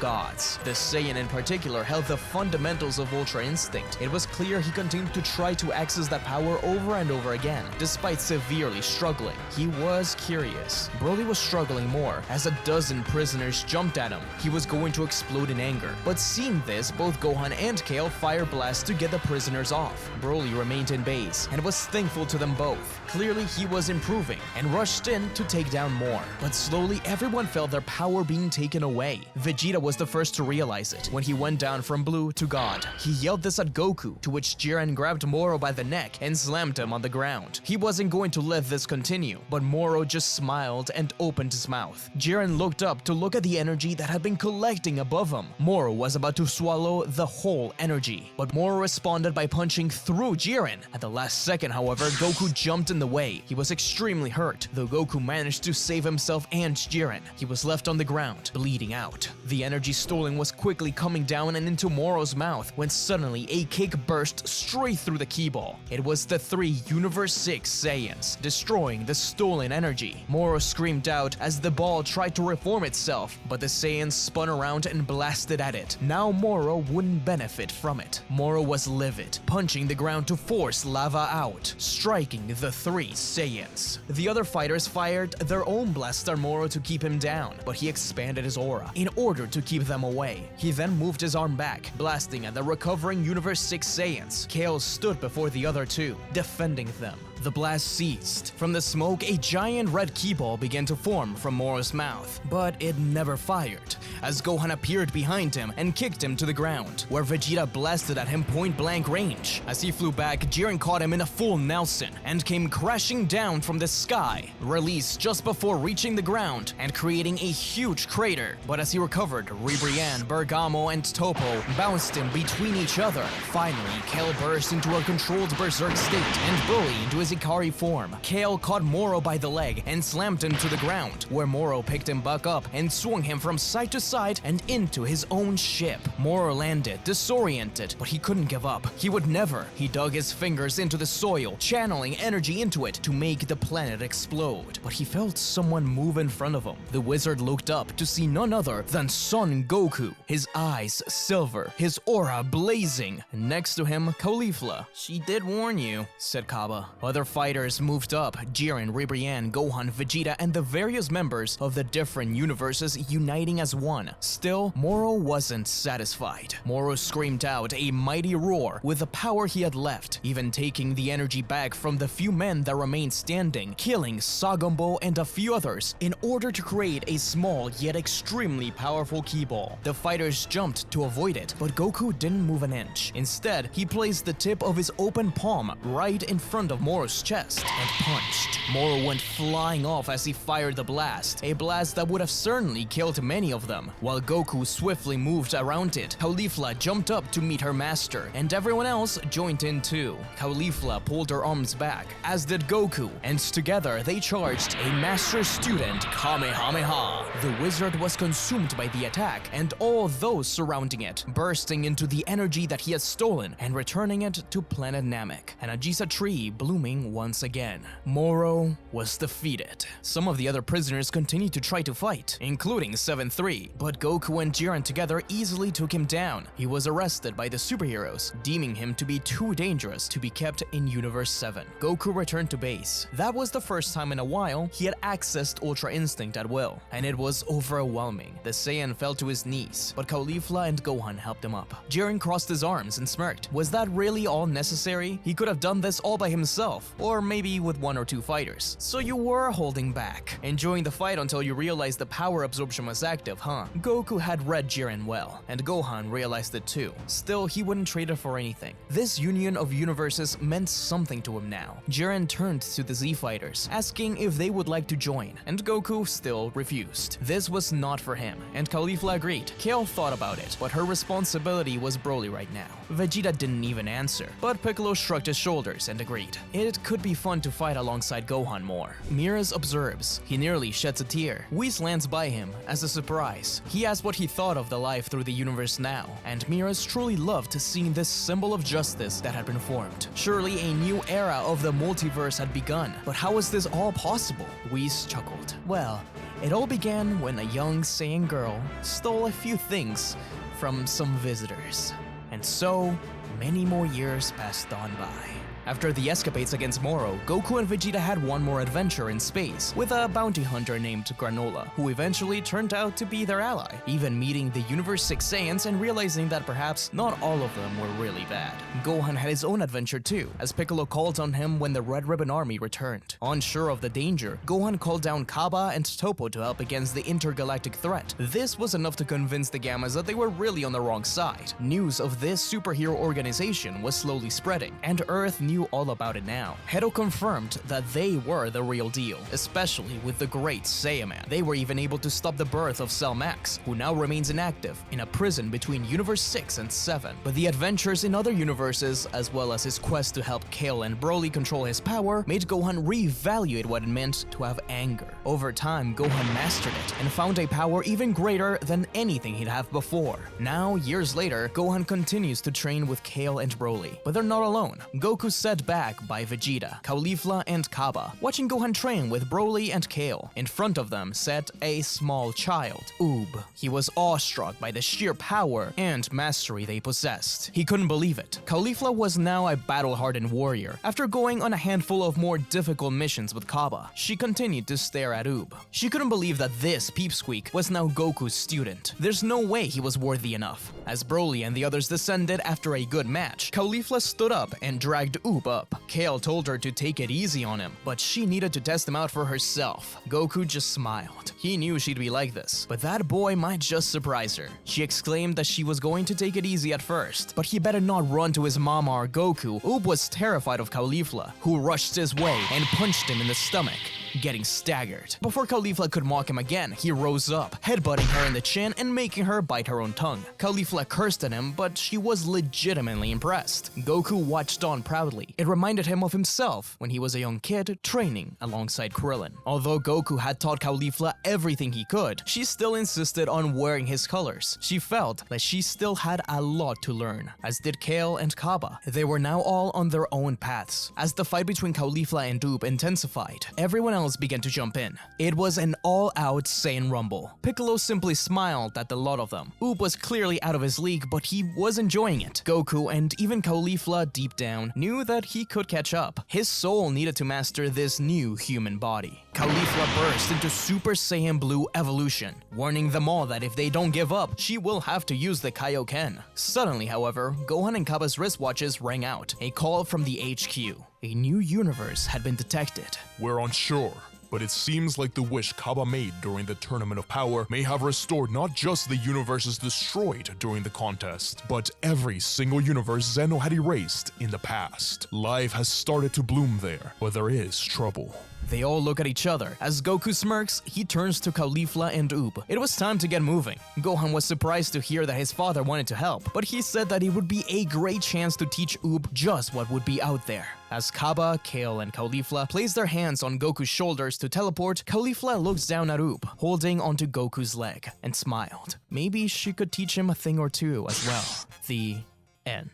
gods. The Saiyan in particular held the fundamentals of Ultra Instinct. It was clear he continued to try to access that power over and over again, despite severely struggling. He was curious. Broly was struggling more, as a dozen prisoners jumped at him. He was going to explode in anger, but seeing this, both Gohan and Kale fire blasts to get the prisoners off. Broly remained in base, and was thankful to them both. Clearly he was improving, and rushed in to take down more. But slowly everyone felt their power being taken away. Vegeta was the first to realize it when he went down from blue to God. He yelled this at Goku, to which Jiren grabbed Moro by the neck and slammed him on the ground. He wasn't going to let this continue, but Moro just smiled and opened his mouth. Jiren looked up to look at the energy that had been collecting above him. Moro was about to swallow the whole energy, but Moro responded by punching through Jiren. At the last second, however, Goku jumped in the way. He was extremely hurt, though Goku managed to save himself and Jiren. He was left on the ground, bleeding out. The energy stolen was quickly coming down and into Moro's mouth when suddenly a kick burst straight through the key ball. It was the 3 Universe 6 Saiyans, destroying the stolen energy. Moro screamed out as the ball tried to reform itself, but the Saiyans spun around and blasted at it. Now Moro wouldn't benefit from it. Moro was livid, punching the ground to force lava out, striking the 3 Saiyans. The other fighters fired their own blasts at Moro to keep him down, but he expanded his aura in order to keep them away. He then moved his arm back, blasting at the recovering Universe 6 Saiyans. Kale stood before the other 2, defending them. The blast ceased. From the smoke, a giant red key ball began to form from Moro's mouth, but it never fired, as Gohan appeared behind him and kicked him to the ground, where Vegeta blasted at him point-blank range. As he flew back, Jiren caught him in a full Nelson and came crashing down from the sky, released just before reaching the ground and creating a huge crater. But as he recovered, Ribrianne, Bergamo, and Toppo bounced him between each other. Finally, Kale burst into a controlled berserk state and Broly into his Ikari form. Kale caught Moro by the leg and slammed him to the ground, where Moro picked him back up and swung him from side to side and into his own ship. Moro landed, disoriented, but he couldn't give up. He would never. He dug his fingers into the soil, channeling energy into it to make the planet explode. But he felt someone move in front of him. The wizard looked up to see none other than Son Goku. His eyes face silver, his aura blazing. Next to him, Caulifla. "She did warn you," said Cabba. Other fighters moved up, Jiren, Ribrianne, Gohan, Vegeta, and the various members of the different universes uniting as one. Still, Moro wasn't satisfied. Moro screamed out a mighty roar with the power he had left, even taking the energy back from the few men that remained standing, killing Sagombo and a few others in order to create a small yet extremely powerful ki ball. The fighters jumped to avoid it, but Goku didn't move an inch. Instead, he placed the tip of his open palm right in front of Moro's chest and punched. Moro went flying off as he fired the blast, a blast that would have certainly killed many of them. While Goku swiftly moved around it, Caulifla jumped up to meet her master, and everyone else joined in too. Caulifla pulled her arms back, as did Goku, and together they charged a master-student Kamehameha. The wizard was consumed by the attack and all those surrounding it, bursting into the energy that he had stolen and returning it to Planet Namek, and Ajisa tree blooming once again. Moro was defeated. Some of the other prisoners continued to try to fight, including 7-3, but Goku and Jiren together easily took him down. He was arrested by the superheroes, deeming him to be too dangerous to be kept in Universe 7. Goku returned to base. That was the first time in a while he had accessed Ultra Instinct at will, and it was overwhelming. The Saiyan fell to his knees, but Caulifla and Gohan helped him up. Jiren crossed his arms and smirked. Was that really all necessary? He could have done this all by himself, or maybe with 1 or 2 fighters. So you were holding back, enjoying the fight until you realized the power absorption was active, huh? Goku had read Jiren well, and Gohan realized it too. Still, he wouldn't trade it for anything. This union of universes meant something to him now. Jiren turned to the Z fighters, asking if they would like to join, and Goku still refused. This was not for him, and Caulifla agreed. Kale thought about it, but her responsibility was Broly right now. Vegeta didn't even answer, but Piccolo shrugged his shoulders and agreed. It could be fun to fight alongside Gohan more. Miraz observes. He nearly sheds a tear. Whis lands by him as a surprise. He asked what he thought of the life through the universe now, and Miraz truly loved seeing this symbol of justice that had been formed. Surely a new era of the multiverse had begun, but how was this all possible? Whis chuckled. Well, it all began when a young Saiyan girl stole a few things from some visitors. And so, many more years passed on by. After the escapades against Moro, Goku and Vegeta had one more adventure in space with a bounty hunter named Granola, who eventually turned out to be their ally, even meeting the Universe 6 Saiyans and realizing that perhaps not all of them were really bad. Gohan had his own adventure too, as Piccolo called on him when the Red Ribbon Army returned. Unsure of the danger, Gohan called down Cabba and Toppo to help against the intergalactic threat. This was enough to convince the Gammas that they were really on the wrong side. News of this superhero organization was slowly spreading, and Earth knew all about it now. Hedo confirmed that they were the real deal, especially with the great Saiyaman. They were even able to stop the birth of Cell Max, who now remains inactive in a prison between Universe 6 and 7. But the adventures in other universes, as well as his quest to help Kale and Broly control his power, made Gohan reevaluate what it meant to have anger. Over time, Gohan mastered it and found a power even greater than anything he'd have before. Now, years later, Gohan continues to train with Kale and Broly, but they're not alone. Goku set back by Vegeta, Caulifla, and Cabba, watching Gohan train with Broly and Kale. In front of them sat a small child, Oob. He was awestruck by the sheer power and mastery they possessed. He couldn't believe it. Caulifla was now a battle-hardened warrior. After going on a handful of more difficult missions with Cabba, she continued to stare at Oob. She couldn't believe that this peepsqueak was now Goku's student. There's no way he was worthy enough. As Broly and the others descended after a good match, Caulifla stood up and dragged Oob up. Kale told her to take it easy on him, but she needed to test him out for herself. Goku just smiled. He knew she'd be like this, but that boy might just surprise her. She exclaimed that she was going to take it easy at first, but he better not run to his mama or Goku. Oob was terrified of Caulifla, who rushed his way and punched him in the stomach, getting staggered. Before Caulifla could mock him again, he rose up, headbutting her in the chin and making her bite her own tongue. Caulifla cursed at him, but she was legitimately impressed. Goku watched on proudly. It reminded him of himself when he was a young kid training alongside Krillin. Although Goku had taught Caulifla everything he could, she still insisted on wearing his colors. She felt that she still had a lot to learn, as did Kale and Cabba. They were now all on their own paths. As the fight between Caulifla and Oob intensified, everyone else began to jump in. It was an all-out Saiyan rumble. Piccolo simply smiled at the lot of them. Oob was clearly out of his league, but he was enjoying it. Goku and even Caulifla deep down knew that he could catch up. His soul needed to master this new human body. Caulifla burst into Super Saiyan Blue evolution, warning them all that if they don't give up, she will have to use the Kaioken. Suddenly, however, Gohan and Cabba's wristwatches rang out, a call from the HQ. A new universe had been detected. We're unsure, but it seems like the wish Cabba made during the Tournament of Power may have restored not just the universes destroyed during the contest, but every single universe Zenoh had erased in the past. Life has started to bloom there, but there is trouble. They all look at each other. As Goku smirks, he turns to Caulifla and Oob. It was time to get moving. Gohan was surprised to hear that his father wanted to help, but he said that it would be a great chance to teach Oob just what would be out there. As Cabba, Kale, and Caulifla place their hands on Goku's shoulders to teleport, Caulifla looks down at Oob, holding onto Goku's leg, and smiled. Maybe she could teach him a thing or two as well. The end.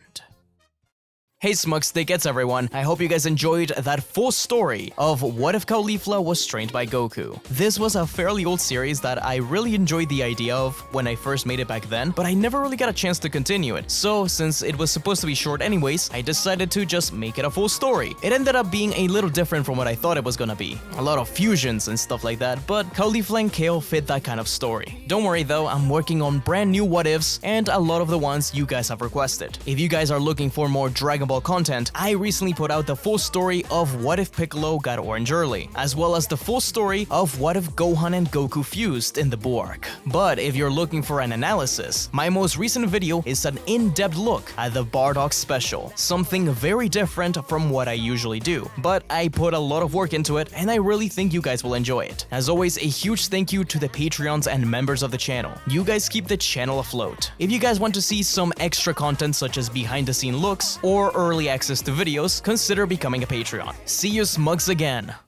Hey SmugStick, everyone. I hope you guys enjoyed that full story of what if Caulifla was trained by Goku. This was a fairly old series that I really enjoyed the idea of when I first made it back then, but I never really got a chance to continue it. So since it was supposed to be short anyways, I decided to just make it a full story. It ended up being a little different from what I thought it was gonna be. A lot of fusions and stuff like that, but Caulifla and Kale fit that kind of story. Don't worry though, I'm working on brand new what ifs and a lot of the ones you guys have requested. If you guys are looking for more Dragon Ball content, I recently put out the full story of what if Piccolo got orange early, as well as the full story of what if Gohan and Goku fused in the Borg. But if you're looking for an analysis, my most recent video is an in-depth look at the Bardock special, something very different from what I usually do. But I put a lot of work into it, and I really think you guys will enjoy it. As always, a huge thank you to the Patreons and members of the channel. You guys keep the channel afloat. If you guys want to see some extra content such as behind-the-scene looks or early access to videos, consider becoming a Patreon. See you smugs again!